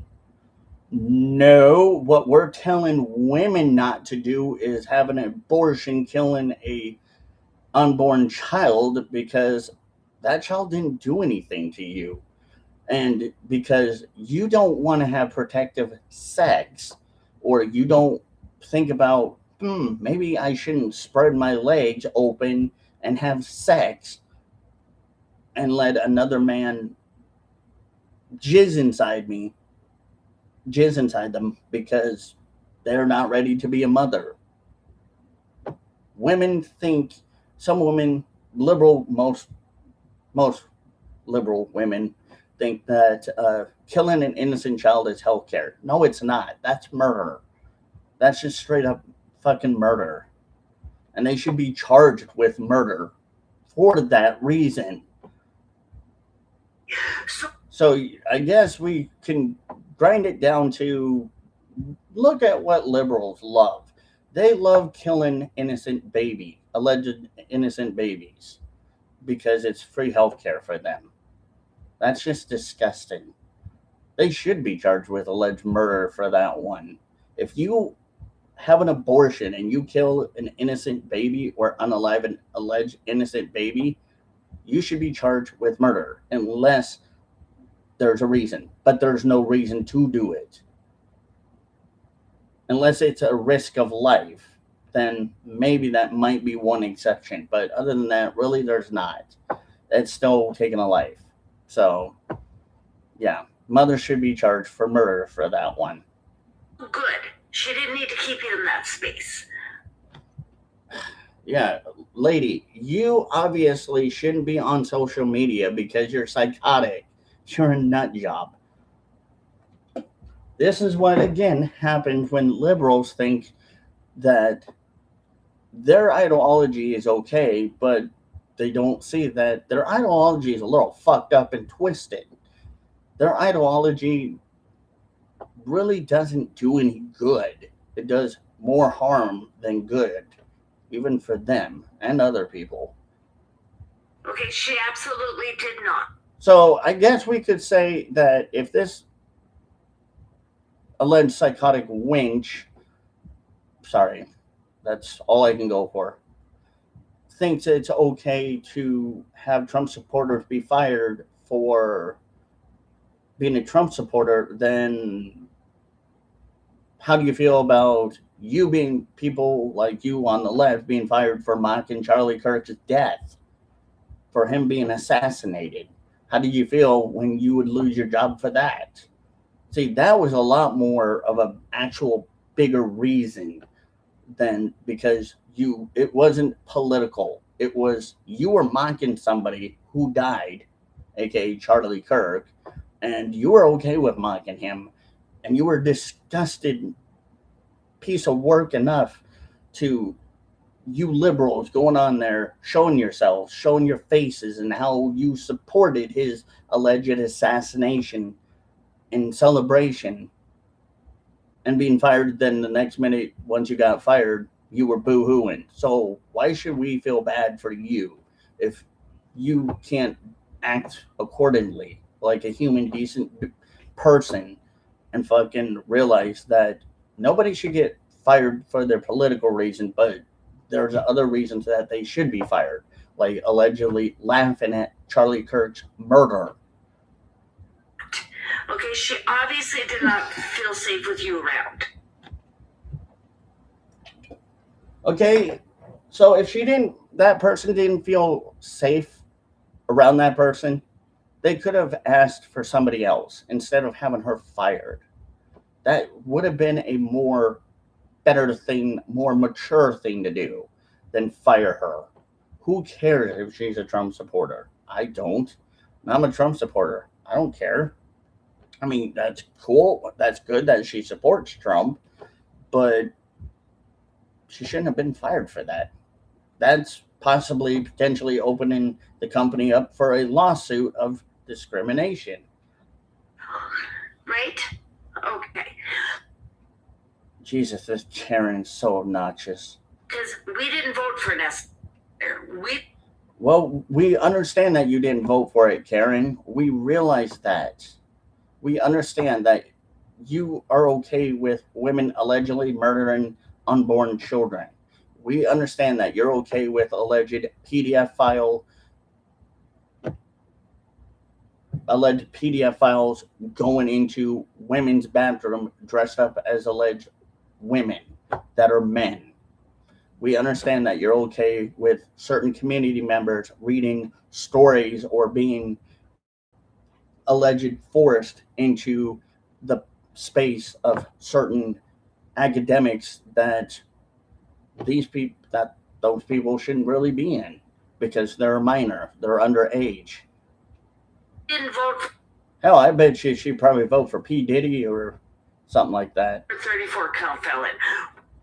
No, what we're telling women not to do is have an abortion, killing a unborn child because that child didn't do anything to you. And because you don't want to have protective sex, or you don't think about, maybe I shouldn't spread my legs open and have sex and let another man jizz inside them because they're not ready to be a mother. Women think, some women, most liberal women think that killing an innocent child is healthcare. No, it's not. That's murder. That's just straight up fucking murder. And they should be charged with murder for that reason. So I guess we can grind it down to look at what liberals love. They love killing alleged innocent babies, because it's free healthcare for them. That's just disgusting. They should be charged with alleged murder for that one. If you have an abortion and you kill an innocent baby or unalive an alleged innocent baby, you should be charged with murder unless there's a reason. But there's no reason to do it. Unless it's a risk of life, then maybe that might be one exception. But other than that, really, there's not. It's still taking a life. So, yeah, mother should be charged for murder for that one. Good. She didn't need to keep you in that space. Yeah, lady, you obviously shouldn't be on social media because you're psychotic. You're a nut job. This is what, again, happens when liberals think that their ideology is okay, but they don't see that their ideology is a little fucked up and twisted. Their ideology really doesn't do any good. It does more harm than good, even for them and other people. Okay, she absolutely did not. So I guess we could say that if this alleged psychotic wench, sorry, that's all I can go for, thinks it's okay to have Trump supporters be fired for being a Trump supporter, then how do you feel about you being people like you on the left being fired for mocking Charlie Kirk's death, for him being assassinated? How did you feel when you would lose your job for that? See, that was a lot more of an actual bigger reason than because it wasn't political. It was you were mocking somebody who died, aka Charlie Kirk, and you were okay with mocking him, and you were a disgusted piece of work enough to you liberals going on there showing yourselves, showing your faces, and how you supported his alleged assassination in celebration, and being fired. Then the next minute, once you got fired, you were boo-hooing. So why should we feel bad for you if you can't act accordingly like a human, decent person and fucking realize that nobody should get fired for their political reason, but there's other reasons that they should be fired, like allegedly laughing at Charlie Kirk's murder. Okay, she obviously did not feel safe with you around. Okay, so if that person didn't feel safe around that person, they could have asked for somebody else instead of having her fired. That would have been a better thing, more mature thing to do than fire her. Who cares if she's a Trump supporter? I don't. I'm a Trump supporter. I don't care. I mean, that's cool. That's good that she supports Trump, but she shouldn't have been fired for that. That's potentially opening the company up for a lawsuit of discrimination. Right? Okay. Jesus, this Karen's so obnoxious. Because we didn't vote for Ness. Well, we understand that you didn't vote for it, Karen. We realize that. We understand that you are okay with women allegedly murdering unborn children. We understand that you're okay with alleged PDF files going into women's bathroom dressed up as alleged women that are men. We understand that you're okay with certain community members reading stories or being alleged forced into the space of certain academics that those people shouldn't really be in because they're a minor, they're underage. Didn't vote. Hell, I bet she'd probably vote for P. Diddy or something like that. 34 count felon.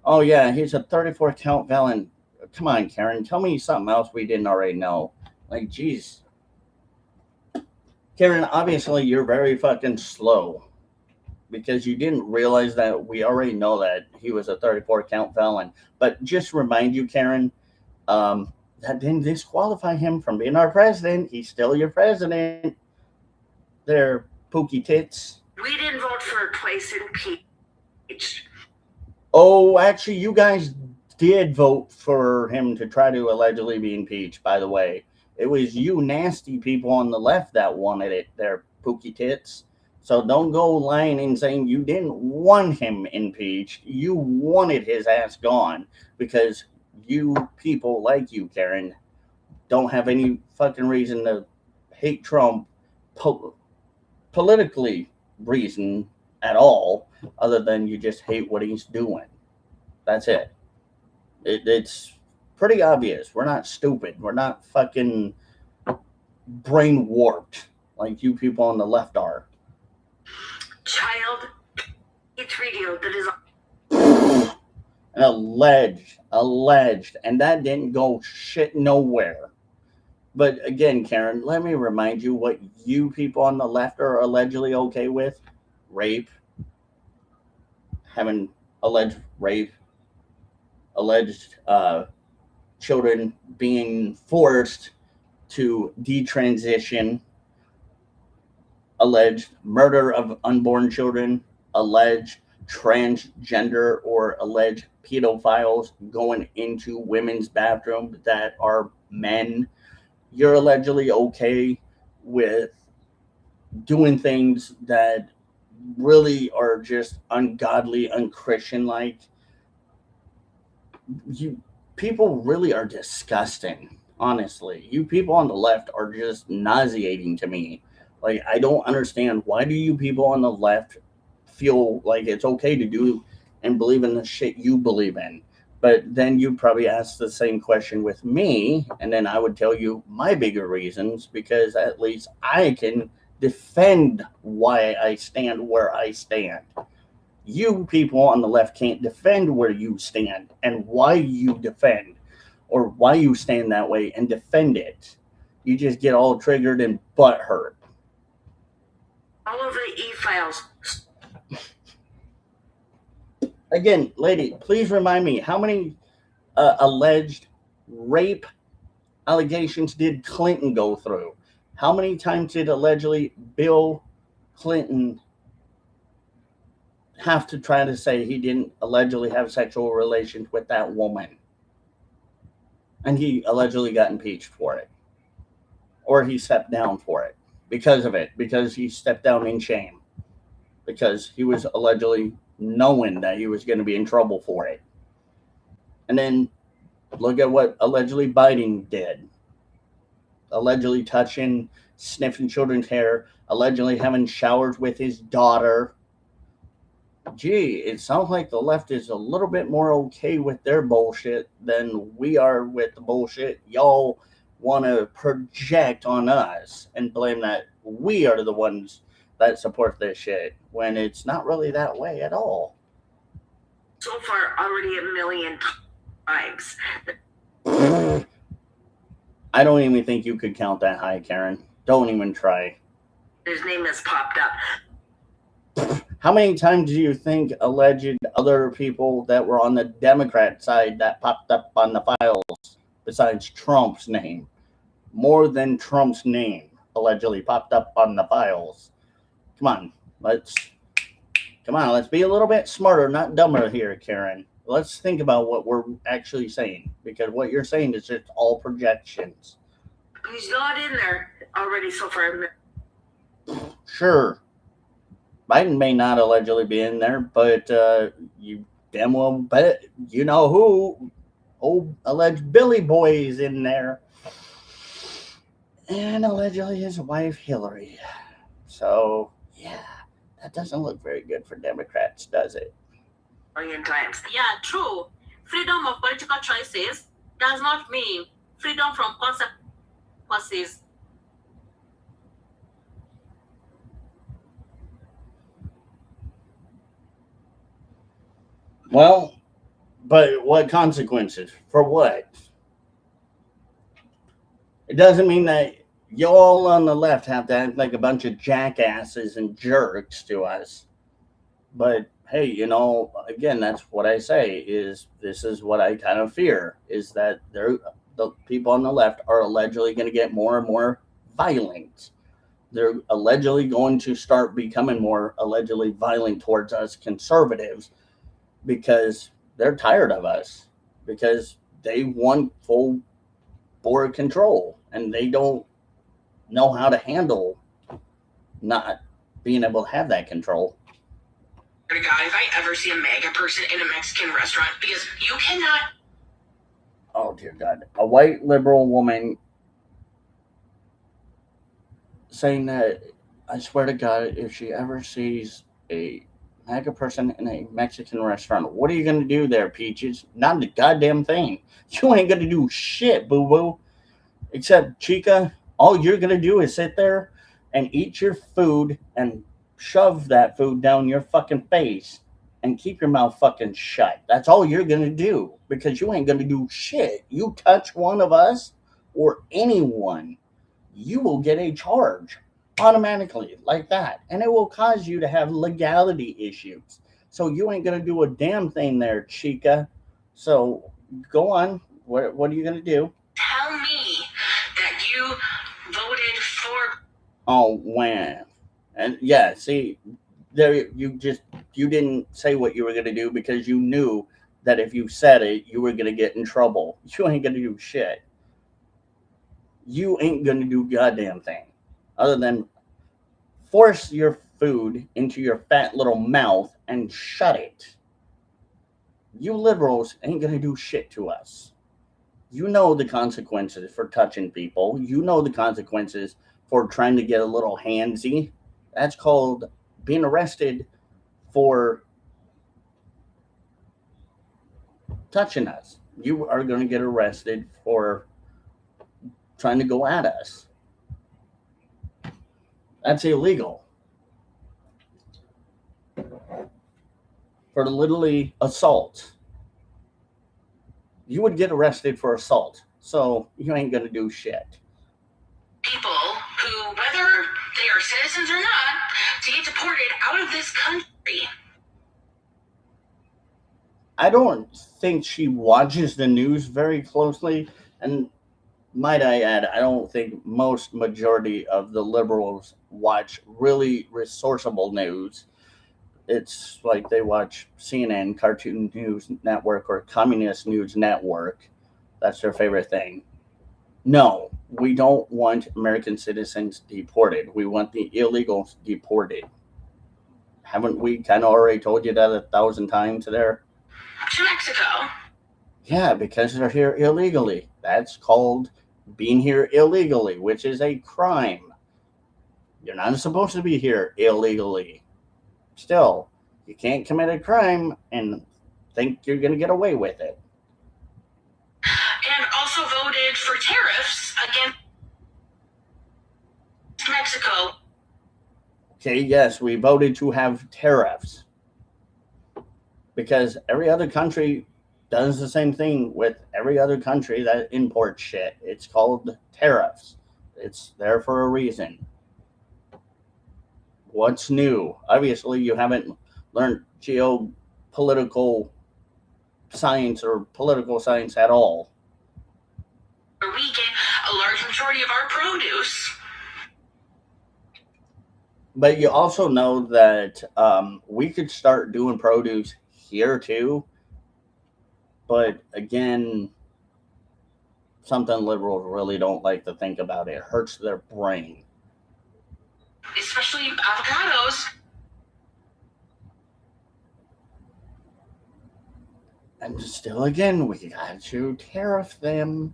Oh yeah, he's a 34 count felon. Come on, Karen, tell me something else we didn't already know. Like, geez. Karen, obviously you're very fucking slow because you didn't realize that we already know that he was a 34 count felon. But just remind you, Karen, that didn't disqualify him from being our president. He's still your president. There, pookie tits. We didn't vote for a place in peace. Oh, actually, you guys did vote for him to try to allegedly be impeached, by the way. It was you nasty people on the left that wanted it, their pookie tits. So don't go lying and saying you didn't want him impeached. You wanted his ass gone because you people like you, Karen, don't have any fucking reason to hate Trump politically reason at all, other than you just hate what he's doing. That's it. It's pretty obvious. We're not stupid. We're not fucking brain warped like you people on the left are. Child, it's radio that is Alleged, and that didn't go shit nowhere. But again, Karen, let me remind you what you people on the left are allegedly okay with: rape, having alleged rape, alleged children being forced to detransition, alleged murder of unborn children, alleged transgender or alleged pedophiles going into women's bathrooms that are men. You're allegedly okay with doing things that really are just ungodly, unchristian like. You people really are disgusting, honestly. You people on the left are just nauseating to me. Like, I don't understand, why do you people on the left feel like it's okay to do and believe in the shit you believe in? But then you probably ask the same question with me, and then I would tell you my bigger reasons, because at least I can defend why I stand where I stand. You people on the left can't defend where you stand and why you defend, or why you stand that way and defend it. You just get all triggered and butt hurt. all of the e-files. Again, lady, please remind me, how many alleged rape allegations did Clinton go through? How many times did allegedly Bill Clinton have to try to say he didn't allegedly have sexual relations with that woman? And he allegedly got impeached for it. Or he stepped down for it because of it, because he stepped down in shame, because he was allegedly knowing that he was going to be in trouble for it. And then look at what allegedly Biden did. Allegedly touching, sniffing children's hair, allegedly having showers with his daughter. Gee, it sounds like the left is a little bit more okay with their bullshit than we are with the bullshit y'all want to project on us and blame that we are the ones that support this shit, when it's not really that way at all. So far, already 1 million times. I don't even think you could count that high, Karen. Don't even try. His name has popped up. How many times do you think alleged other people that were on the Democrat side that popped up on the files besides Trump's name? More than Trump's name allegedly popped up on the files. Come on, let's be a little bit smarter, not dumber here, Karen. Let's think about what we're actually saying, because what you're saying is just all projections. He's not in there already so far. Sure, Biden may not allegedly be in there, but you damn well bet you know who. Old alleged Billy Boy is in there. And allegedly his wife, Hillary. So, yeah, that doesn't look very good for Democrats, does it? Million times. Yeah, true. Freedom of political choices does not mean freedom from consequences. Well, but what consequences? For what? It doesn't mean that y'all on the left have to act like a bunch of jackasses and jerks to us. But hey, again, that's what I say, is this is what I kind of fear, is that the people on the left are allegedly going to get more and more violent. They're allegedly going to start becoming more allegedly violent towards us conservatives, because they're tired of us, because they want full board control and they don't know how to handle not being able to have that control. To God, if I ever see a MAGA person in a Mexican restaurant, because you cannot. Oh dear God. A white liberal woman saying that, I swear to God, if she ever sees a MAGA person in a Mexican restaurant, what are you going to do there, Peaches? Not a goddamn thing. You ain't going to do shit, boo boo. Except, Chica, all you're going to do is sit there and eat your food and shove that food down your fucking face and keep your mouth fucking shut. That's all you're going to do, because you ain't going to do shit. You touch one of us or anyone, you will get a charge automatically like that. And it will cause you to have legality issues. So you ain't going to do a damn thing there, Chica. So go on. What are you going to do? Tell me that you voted for. Oh, when? And yeah, see, there you didn't say what you were going to do because you knew that if you said it, you were going to get in trouble. You ain't going to do shit. You ain't going to do goddamn thing other than force your food into your fat little mouth and shut it. You liberals ain't going to do shit to us. You know the consequences for touching people. You know the consequences for trying to get a little handsy. That's called being arrested for touching us. You are going to get arrested for trying to go at us. That's illegal. For literally assault. You would get arrested for assault. So you ain't going to do shit. People who, whether they are citizens or not, to get deported out of this country. I don't think she watches the news very closely, and might I add, I don't think majority of the liberals watch really resourceable news. It's like they watch CNN, Cartoon News Network, or Communist News Network. That's their favorite thing. No, we don't want American citizens deported. We want the illegals deported. Haven't we kind of already told you that 1,000 times there? To Mexico. Yeah, because they're here illegally. That's called being here illegally, which is a crime. You're not supposed to be here illegally. Still, you can't commit a crime and think you're going to get away with it. And also voted for tariffs against Mexico. Okay, yes, we voted to have tariffs because every other country does the same thing with every other country that imports shit. It's called tariffs. It's there for a reason. What's new? Obviously, you haven't learned geopolitical science or political science at all. Where we get a large majority of our produce. But you also know that we could start doing produce here too. But again, something liberals really don't like to think about. It hurts their brain. Especially avocados. And still, again, we got to tariff them.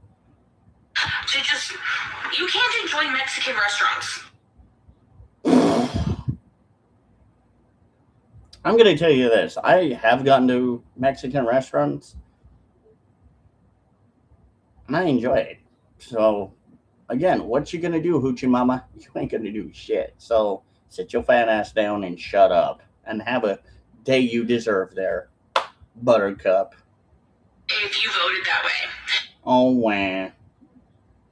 You can't enjoy Mexican restaurants. I'm going to tell you this. I have gotten to Mexican restaurants, and I enjoy it. So, again, what you going to do, Hoochie Mama? You ain't going to do shit. So, sit your fat ass down and shut up. And have a day you deserve there, Buttercup. If you voted that way. Oh, wow.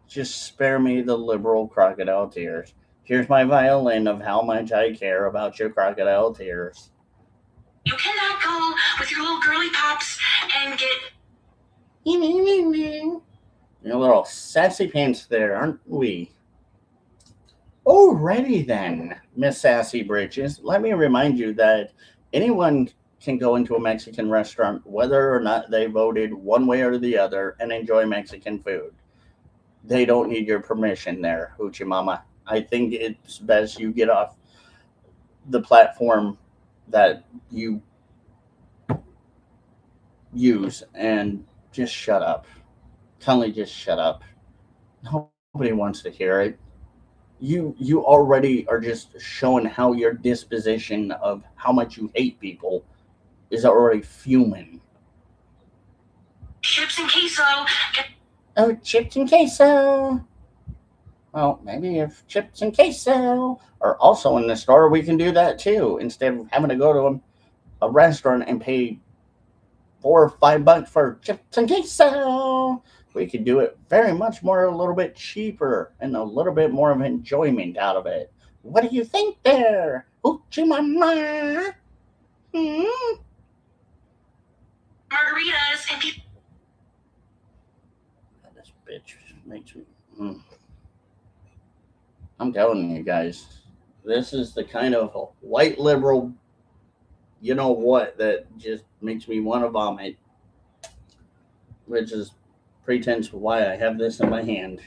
Just spare me the liberal crocodile tears. Here's my violin of how much I care about your crocodile tears. You cannot go with your little girly pops and get... Your little sassy pants there, aren't we? Alrighty then, Miss Sassy Britches. Let me remind you that anyone can go into a Mexican restaurant, whether or not they voted one way or the other, and enjoy Mexican food. They don't need your permission there, Hoochie Mama. I think it's best you get off the platform that you use and just shut up. Kindly just shut up. Nobody wants to hear it. You already are just showing how your disposition of how much you hate people is already fuming. Chips and queso. Oh, chips and queso. Well, maybe if chips and queso are also in the store, we can do that too. Instead of having to go to a restaurant and pay $4 or $5 for chips and queso, we could do it very much more, a little bit cheaper, and a little bit more of enjoyment out of it. What do you think there, Hoochie Mama? Margaritas and This bitch makes me. I'm telling you guys, this is the kind of white liberal, you know what, that just makes me want to vomit, which is pretense why I have this in my hand.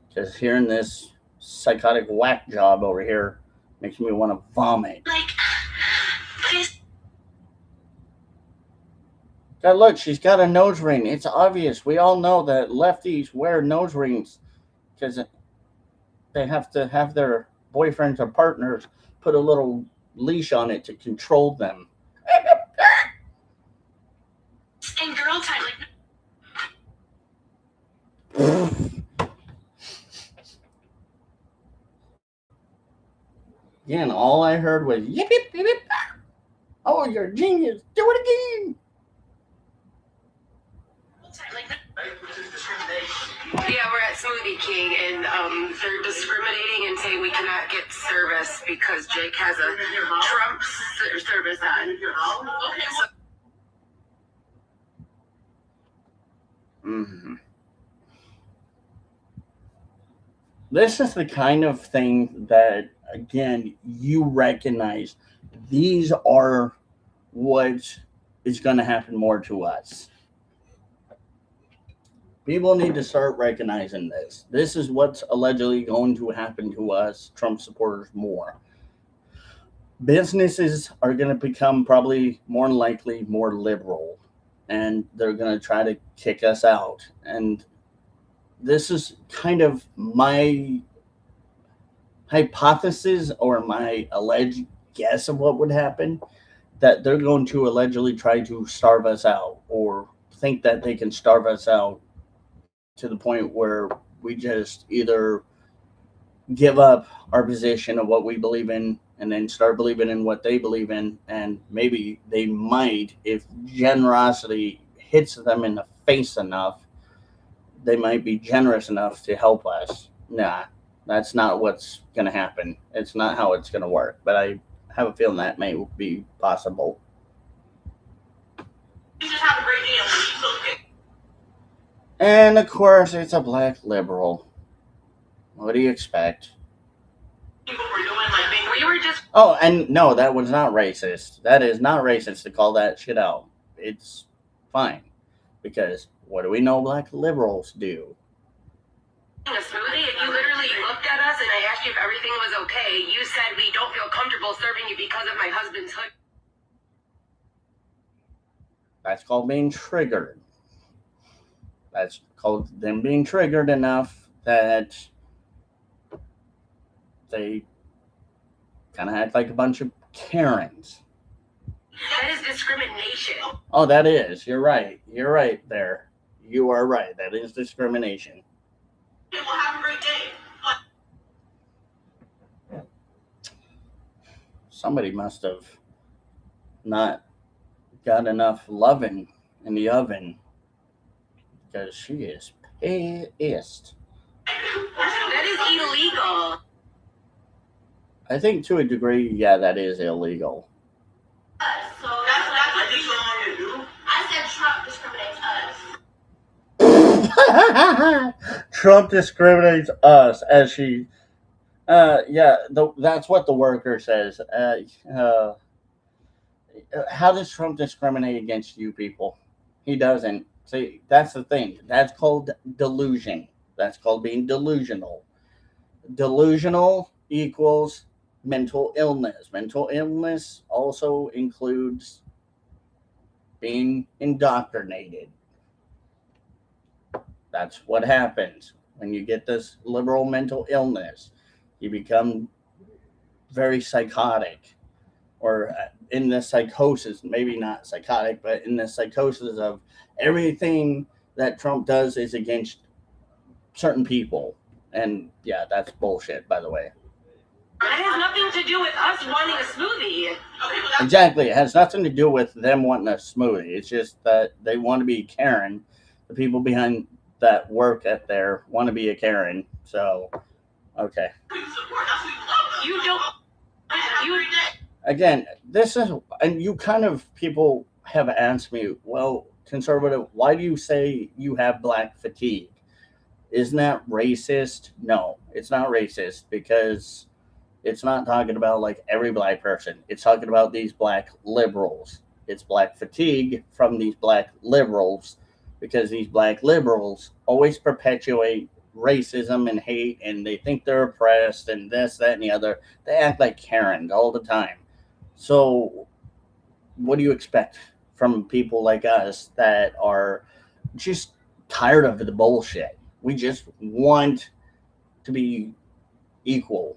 Because hearing this psychotic whack job over here makes me want to vomit. like please. God, look, she's got a nose ring. It's obvious. We all know that lefties wear nose rings because they have to have their boyfriends or partners put a little leash on it to control them. And girl time, like Again, all I heard was yip yip yip yip. Oh, you're a genius. Do it again. Yeah, we're at Smoothie King, and they're discriminating and saying we cannot get service because Jake has a Trump service on. Okay, so This is the kind of thing that, again, you recognize. These are what is going to happen more to us. People need to start recognizing this. This is what's allegedly going to happen to us, Trump supporters, more. Businesses are going to become probably more than likely more liberal, and they're going to try to kick us out. And this is kind of my hypothesis or my alleged guess of what would happen, that they're going to allegedly try to starve us out or think that they can starve us out to the point where we just either give up our position of what we believe in and then start believing in what they believe in. And maybe they might, if generosity hits them in the face enough, they might be generous enough to help us. Nah, that's not what's going to happen. It's not how it's going to work. But I have a feeling that may be possible. You just have a great day. She's so good. And of course, it's a black liberal. What do you expect? People were doing like we were just Oh, and no, that was not racist. That is not racist to call that shit out. It's fine. Because what do we know black liberals do? a smoothie, and you literally looked at us, and I asked you if everything was okay. You said we don't feel comfortable serving you because of my husband's hood. That's called being triggered. That's called them being triggered enough that they kind of act like a bunch of Karens. That is discrimination. Oh, that is. You're right. You're right there. You are right. That is discrimination. Well, have a great day. Somebody must have not got enough loving in the oven because she is pissed. That is illegal. I think to a degree, yeah, that is illegal. So that's what I think you want to do. I said Trump discriminates us. Trump discriminates us as she. Yeah, that's what the worker says. How does Trump discriminate against you people? He doesn't. See, that's the thing. That's called delusion. That's called being delusional. Delusional equals mental illness. Mental illness also includes being indoctrinated. That's what happens when you get this liberal mental illness. You become very psychotic, or in the psychosis, maybe not psychotic, but in the psychosis of everything that Trump does is against certain people. And yeah, that's bullshit, by the way. That has nothing to do with us wanting a smoothie. Exactly. It has nothing to do with them wanting a smoothie. It's just that they want to be Karen. The people behind that work at there want to be a Karen. So, okay. You don't. You. Again, this is, and you kind of, people have asked me, well, conservative, why do you say you have black fatigue? Isn't that racist? No, it's not racist, because it's not talking about like every black person. It's talking about these black liberals. It's black fatigue from these black liberals, because these black liberals always perpetuate racism and hate, and they think they're oppressed and this, that, and the other. They act like Karens all the time. So, what do you expect from people like us that are just tired of the bullshit? We just want to be equal.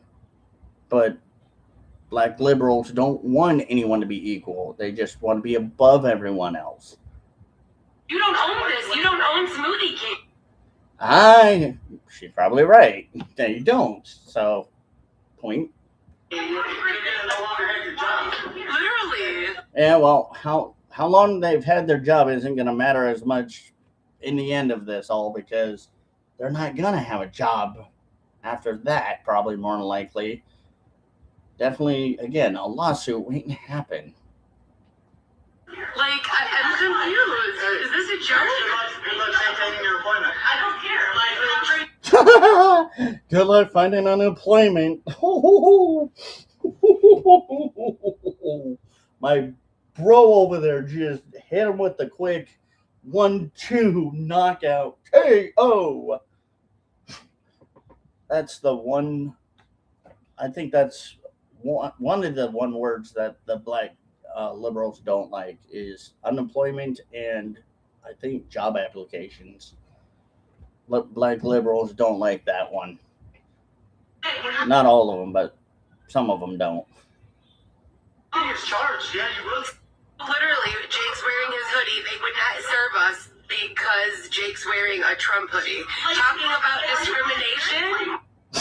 But black liberals don't want anyone to be equal. They just want to be above everyone else. You don't own this. You don't own Smoothie King. She's probably right. They don't. So, point. Literally. Yeah, well, how long they've had their job isn't going to matter as much in the end of this all, because they're not going to have a job after that, probably more than likely. Definitely, again, a lawsuit waiting to happen. Like, I'm confused. Is this a joke? Good luck maintaining your appointment. I don't care. Like, Good luck finding unemployment. My bro over there just hit him with the quick 1-2 knockout KO. That's the one. I think that's one of the one words that the black liberals don't like is unemployment, and I think job applications. Black liberals don't like that one. Not all of them, but some of them don't. He's charged. Yeah, you will. Literally, Jake's wearing his hoodie. They would not serve us because Jake's wearing a Trump hoodie. Talking about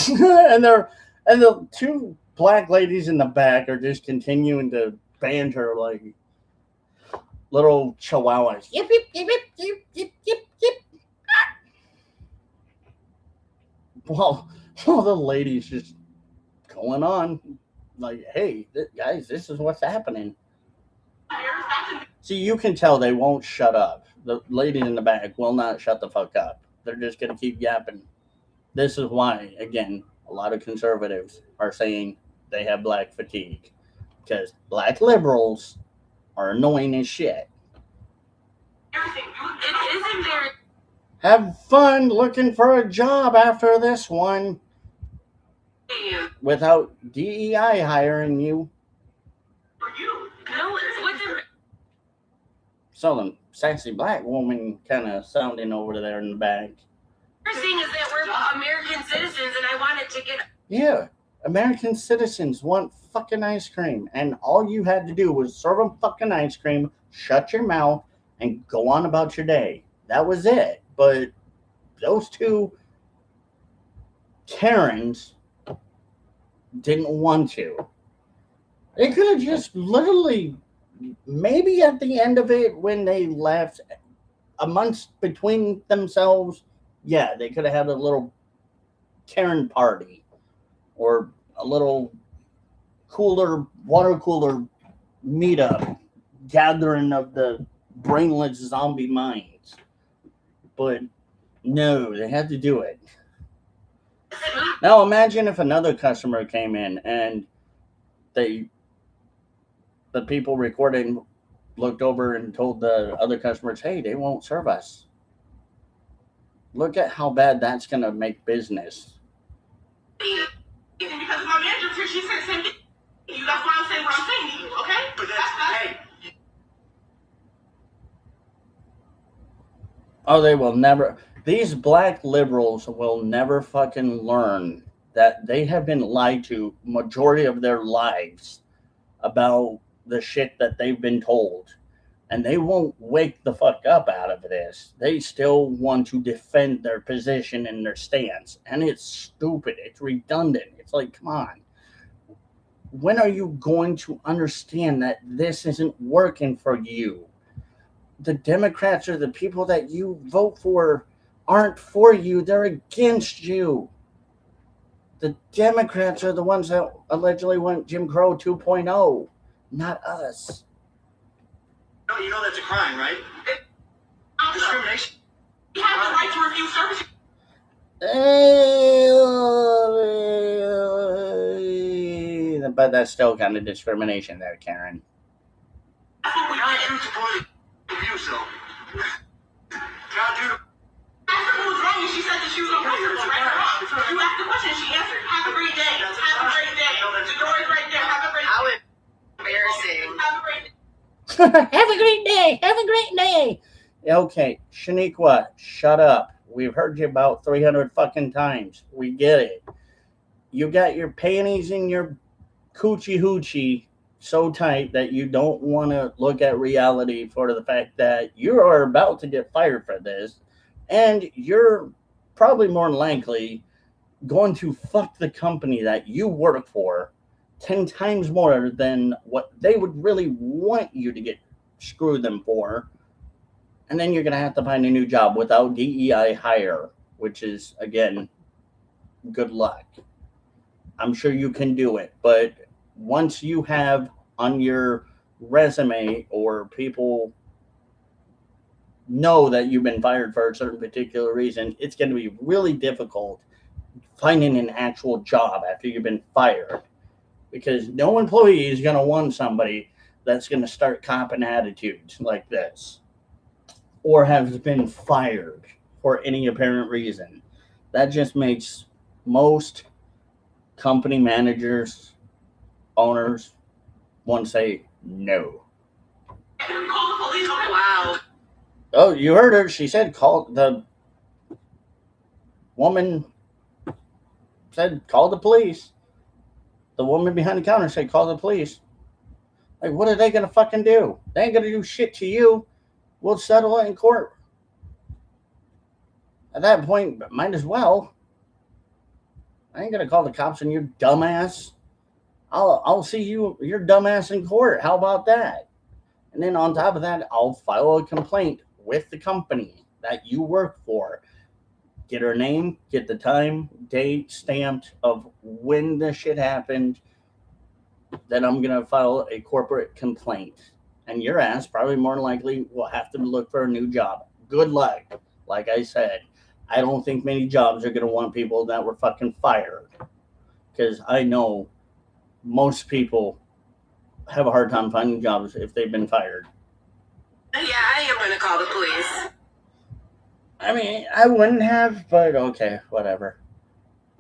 discrimination. and the two black ladies in the back are just continuing to banter like little chihuahuas. Yip, yip, yip, yip, yip, yip, yip, yip. Well, the ladies just going on like, hey, guys, this is what's happening. See, you can tell they won't shut up. The ladies in the back will not shut the fuck up. They're just going to keep yapping. This is why, again, a lot of conservatives are saying they have black fatigue, because black liberals are annoying as shit. it isn't very. Have fun looking for a job after this one without DEI hiring you. No, it's with the. Some sassy black woman kind of sounding over there in the back. First thing is that we're American citizens, and I wanted to get. Yeah, American citizens want fucking ice cream, and all you had to do was serve them fucking ice cream, shut your mouth, and go on about your day. That was it. But those two Karens didn't want to. They could have just literally, maybe at the end of it, when they left, amongst between themselves, yeah, they could have had a little Karen party or a little water cooler meetup, gathering of the brainless zombie minds. But no, they had to do it. Now imagine if another customer came in and they the people recording looked over and told the other customers, hey, they won't serve us. Look at how bad that's going to make business. Because my manager here, she said same thing. That's why I'm saying what I'm saying to you, okay? But hey. Oh, they will never. These black liberals will never fucking learn that they have been lied to majority of their lives about the shit that they've been told. And they won't wake the fuck up out of this. They still want to defend their position and their stance. And it's stupid. It's redundant. It's like, come on. When are you going to understand that this isn't working for you? The Democrats or the people that you vote for aren't for you. They're against you. The Democrats are the ones that allegedly want Jim Crow 2.0, not us. No, you know that's a crime, right? Discrimination. You have the right to refuse service. But that's still kind of discrimination there, Karen. That's what we got to point of view, so. God, dude. Asked her what was wrong, and she said that she was uncomfortable, right or wrong. You asked the question, she answered. Have a great day. Have a great day. The door is right there. Have a great day. How embarrassing. Have a great day. Have a great day. Have a great day. Okay, Shaniqua, shut up. We've heard you about 300 fucking times. We get it. You got your panties in your coochie hoochie so tight that you don't want to look at reality for the fact that you are about to get fired for this, and you're probably more than likely going to fuck the company that you work for 10 times more than what they would really want you to get screwed them for. And then you're going to have to find a new job without DEI hire, which is, again, good luck. I'm sure you can do it. But once you have on your resume or people know that you've been fired for a certain particular reason, it's going to be really difficult finding an actual job after you've been fired. Because no employee is going to want somebody that's going to start copping attitudes like this or has been fired for any apparent reason. That just makes most company managers, owners want to say no. Wow. Oh, you heard her. She said call the woman said call the police. The woman behind the counter said call the police. Like, what are they going to fucking do? They ain't going to do shit to you. We'll settle it in court. At that point, might as well. I ain't going to call the cops on you, dumbass. I'll see your dumbass in court. How about that? And then on top of that, I'll file a complaint with the company that you work for. Get her name, get the time, date stamped of when the shit happened. Then I'm going to file a corporate complaint. And your ass probably more than likely will have to look for a new job. Good luck. Like I said, I don't think many jobs are going to want people that were fucking fired. Because I know most people have a hard time finding jobs if they've been fired. Yeah, I am going to call the police. I mean, I wouldn't have, but okay, whatever.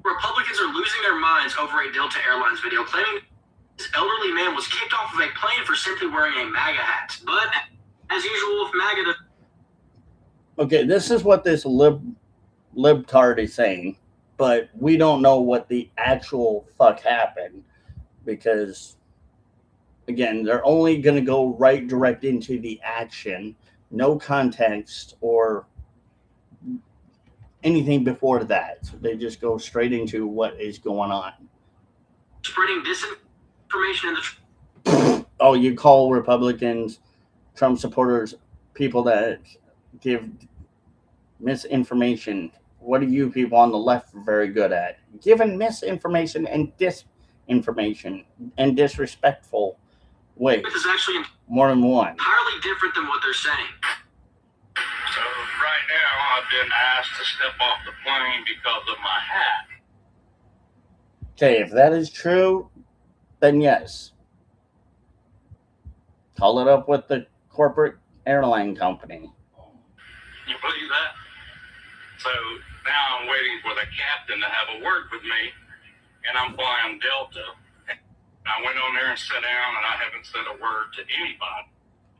Republicans are losing their minds over a Delta Airlines video claiming this elderly man was kicked off of a plane for simply wearing a MAGA hat. But as usual with MAGA, Okay, this is what this libtard is saying, but we don't know what the actual fuck happened because, again, they're only going to go right direct into the action, no context or anything before that. They just go straight into what is going on. spreading disinformation in the Oh, you call Republicans, Trump supporters, people that give misinformation. What are you people on the left very good at? Giving misinformation and disinformation and disrespectful ways. is actually More than one. entirely different than what they're saying. So right now, I've been asked to step off the plane because of my hat. Okay, if that is true, then yes. call it up with the corporate airline company. You believe that? So now I'm waiting for the captain to have a word with me, and I'm flying Delta. I went on there and sat down, and I haven't said a word to anybody.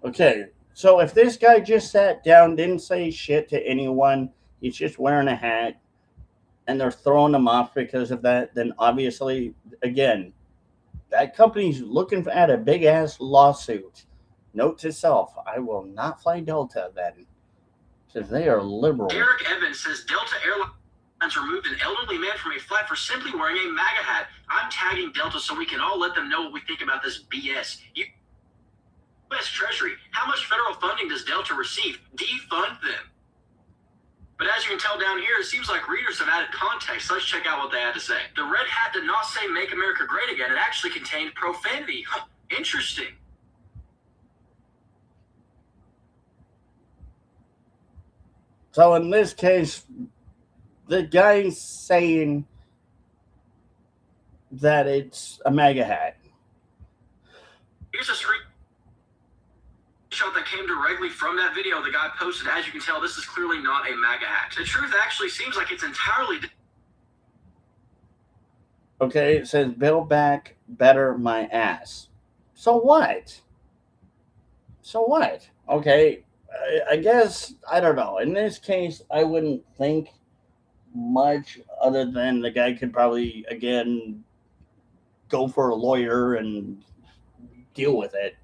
Okay, so if this guy just sat down, didn't say shit to anyone, he's just wearing a hat, and they're throwing him off because of that, then obviously, again, that company's looking at a big-ass lawsuit. Note to self, I will not fly Delta then, because they are liberal. Eric Evans says Delta Airlines removed an elderly man from a flight for simply wearing a MAGA hat. I'm tagging Delta so we can all let them know what we think about this BS. U.S. Treasury, how much federal funding does Delta receive? Defund them. But as you can tell down here, it seems like readers have added context. Let's check out what they had to say. The red hat did not say "Make America Great Again." It actually contained profanity. Huh, interesting. So in this case, the guy's saying that it's a MAGA hat. Here's a screenshot that came directly from that video the guy posted. As you can tell, this is clearly not a MAGA hat. The truth actually seems like it's entirely... Okay, it says, "Build back better my ass." So what? So what? Okay, I guess, I don't know. In this case, I wouldn't think much other than the guy could probably, again, go for a lawyer and deal with it.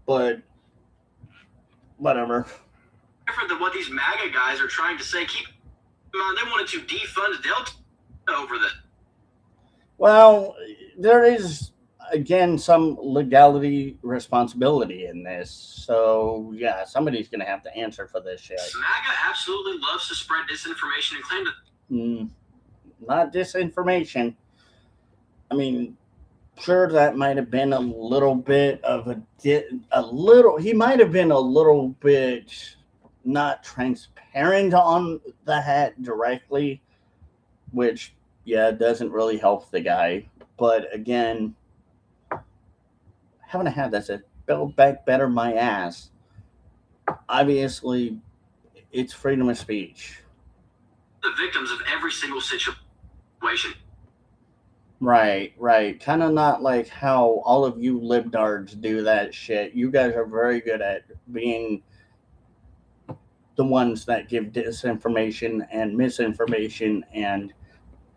But whatever. Different than what these MAGA guys are trying to say. Keep in mind, they wanted to defund Delta over this. Well, there is, again, some legality responsibility in this. So, yeah, somebody's going to have to answer for this shit. MAGA absolutely loves to spread disinformation and claim that... Not disinformation. I mean, sure, that might have been a little bit of he might have been a little bit not transparent on the hat directly, which, yeah, doesn't really help the guy. But again, having a hat that says "Build back better my ass," obviously, it's freedom of speech. The victims of every single situation. Right. Kind of not like how all of you libtards do that shit. You guys are very good at being the ones that give disinformation and misinformation and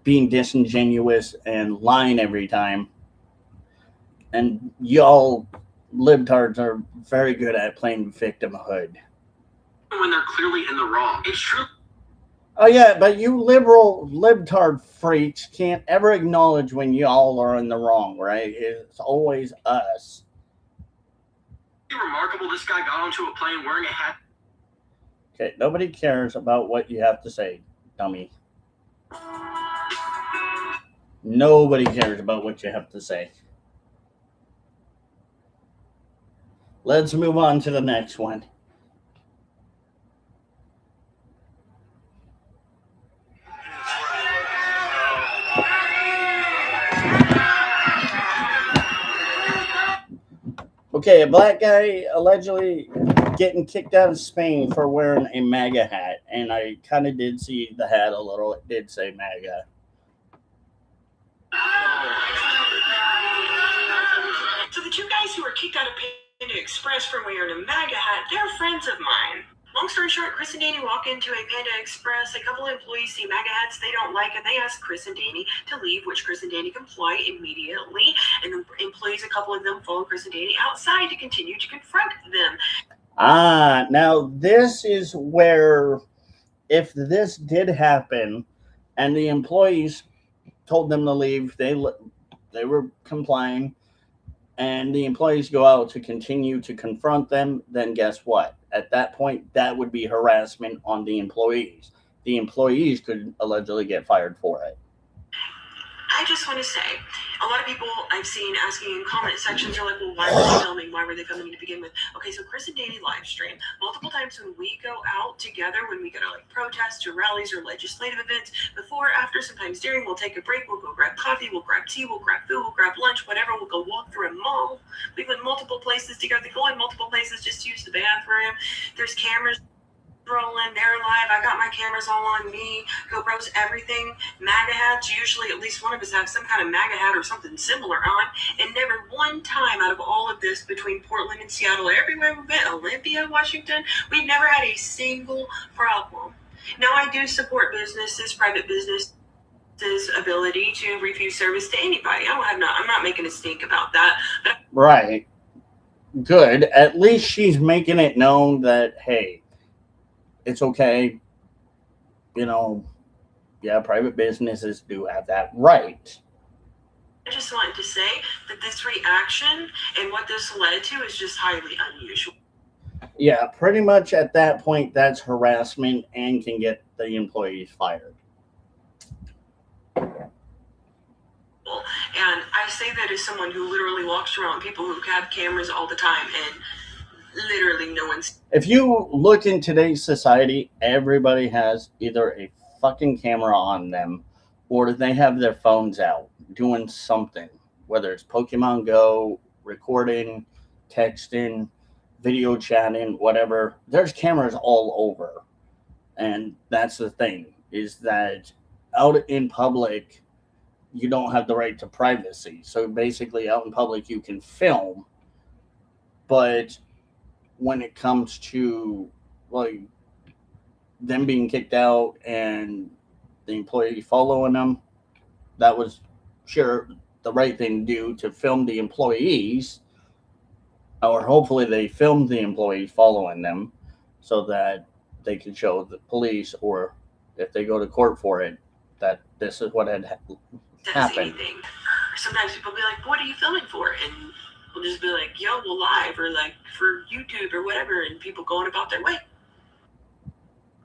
being disingenuous and lying every time. And y'all libtards are very good at playing victimhood. When they're clearly in the wrong. It's true. Oh, yeah, but you liberal libtard freaks can't ever acknowledge when y'all are in the wrong, right? It's always us. It's remarkable this guy got onto a plane wearing a hat. Okay, nobody cares about what you have to say, dummy. Nobody cares about what you have to say. Let's move on to the next one. Okay, a black guy allegedly getting kicked out of Spain for wearing a MAGA hat. And I kind of did see the hat a little. It did say MAGA. So the two guys who were kicked out of Panda Express for wearing a MAGA hat, they're friends of mine. Long story short, Chris and Danny walk into a Panda Express. A couple of employees see MAGA hats they don't like, and they ask Chris and Danny to leave, which Chris and Danny comply immediately. And the employees, a couple of them, follow Chris and Danny outside to continue to confront them. Now this is where, if this did happen, and the employees told them to leave, they were complying, and the employees go out to continue to confront them, then guess what? At that point, that would be harassment on the employees. The employees could allegedly get fired for it. I just want to say, A lot of people I've seen asking in comment sections are like, well, why were they filming? Why were they filming to begin with? Okay, so Chris and Danny live stream multiple times when we go out together, when we go to like protests or rallies or legislative events, before, after, sometimes during, we'll take a break, we'll go grab coffee, we'll grab tea, we'll grab food, we'll grab lunch, whatever, we'll go walk through a mall. We went multiple places together, go in multiple places just to use the bathroom. There's cameras rolling, they're live. I got my cameras all on me, GoPros, everything. MAGA hats, usually at least one of us have some kind of MAGA hat or something similar on. And never one time out of all of this between Portland and Seattle, everywhere we've been, Olympia, Washington, we've never had a single problem. Now, I do support businesses, private businesses' ability to refuse service to anybody. I'm not making a stink about that. But Right. Good. At least she's making it known that, hey, it's okay. You know, yeah, private businesses do have that right. I just wanted to say that this reaction and what this led to is just highly unusual. Yeah, pretty much at that point, that's harassment and can get the employees fired. And I say that as someone who literally walks around people who have cameras all the time, and literally no one's. If you look in today's society, everybody has either a fucking camera on them or they have their phones out doing something, whether it's Pokemon Go, recording, texting, video chatting, whatever. There's cameras all over. And that's the thing, is that out in public, you don't have the right to privacy. So basically, out in public, you can film, but when it comes to like them being kicked out and the employee following them, that was sure the right thing to do, to film the employees, or hopefully they filmed the employees following them so that they can show the police, or if they go to court for it, that this is what had happened. Anything. Sometimes people be like, what are you filming for? And we'll just be like, yo, we'll live, or like for YouTube or whatever, and people going about their way.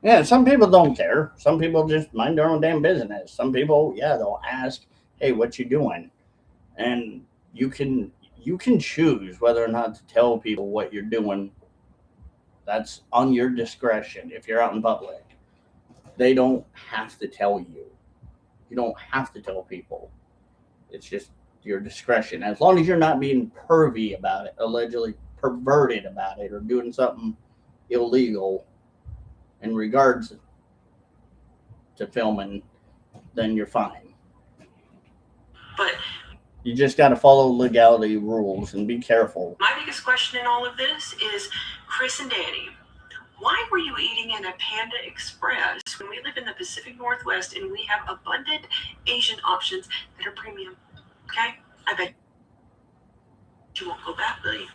Yeah, some people don't care. Some people just mind their own damn business. Some people, yeah, they'll ask, hey, what you doing? And you can choose whether or not to tell people what you're doing. That's on your discretion if you're out in public. They don't have to tell you. You don't have to tell people. It's just your discretion. As long as you're not being pervy about it, allegedly perverted about it, or doing something illegal in regards to filming, then you're fine. But you just got to follow legality rules and be careful. My biggest question in all of this is, Chris and Danny, why were you eating in a Panda Express when we live in the Pacific Northwest and we have abundant Asian options that are premium? Okay? I bet you won't go back, will you?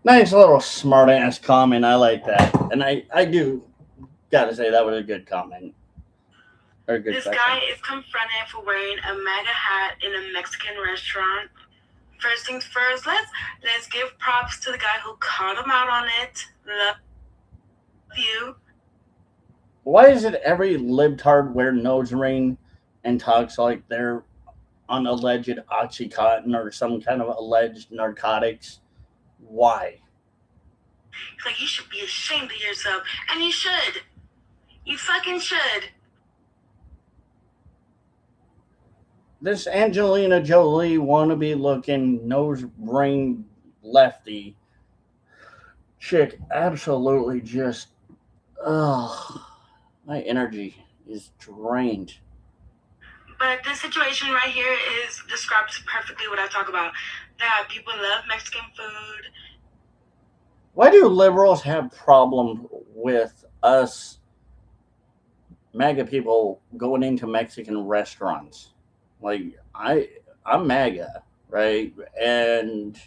Nice little smart ass comment. I like that. And I do gotta say that was a good comment. Or a good This section. guy is confronted for wearing a MAGA hat in a Mexican restaurant. First things first, let's give props to the guy who called him out on it. Love you. Why is it every libtard wear nose ring and talks like they're on alleged Oxycontin or some kind of alleged narcotics? Why? Like, you should be ashamed of yourself. And you should. You fucking should. This Angelina Jolie wannabe looking nose ring lefty chick absolutely just, my energy is drained. But this situation right here describes perfectly what I talk about. That people love Mexican food. Why do liberals have problems with us MAGA people going into Mexican restaurants? Like, I'm MAGA, right? And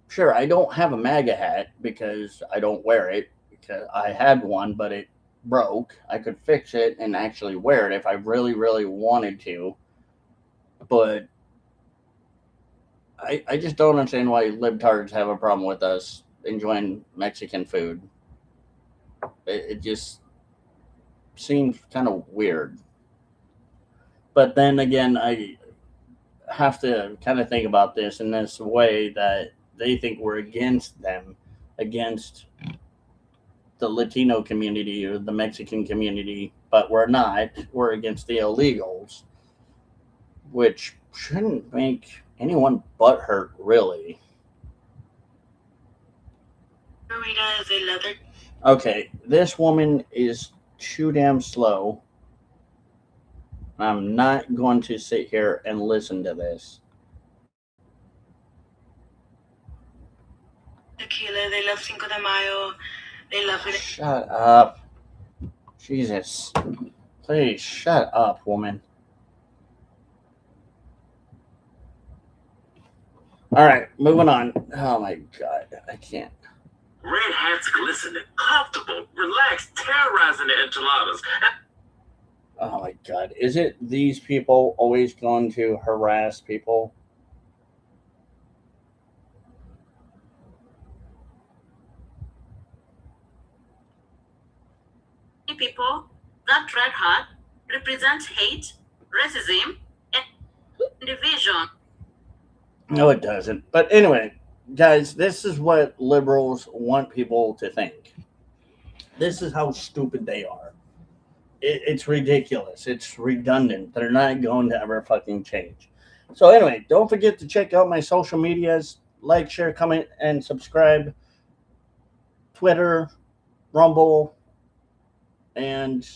sure, I don't have a MAGA hat because I don't wear it, because I had one, but it broke. I could fix it and actually wear it if I really, really wanted to. But I just don't understand why libtards have a problem with us enjoying Mexican food. It just seems kind of weird. But then again, I have to kind of think about this in this way that they think we're against them, against the Latino community or the Mexican community, but we're not. We're against the illegals, which shouldn't make anyone butthurt, really. Margarita is a leather. Okay, this woman is too damn slow. I'm not going to sit here and listen to this. Tequila. They love Cinco de Mayo. They love it. Shut up. Jesus. Please, shut up, woman. Alright, moving on. Oh my god, I can't. Red hats glistening, comfortable, relaxed, terrorizing the enchiladas. Oh my god. Is it these people always going to harass people? People, that red hat represents hate, racism, and division. No, it doesn't. But anyway, guys, this is what liberals want people to think. This is how stupid they are. It's ridiculous. It's redundant. They're not going to ever fucking change. So anyway, don't forget to check out my social medias. Like, share, comment, and subscribe. Twitter, Rumble, and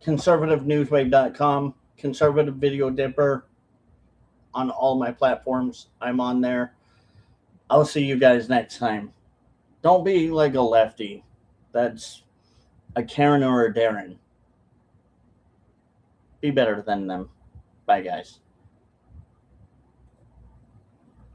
conservativenewswave.com. Conservative Video Dipper on all my platforms. I'm on there. I'll see you guys next time. Don't be like a lefty. That's a Karen or a Darren. Be better than them. Bye, guys.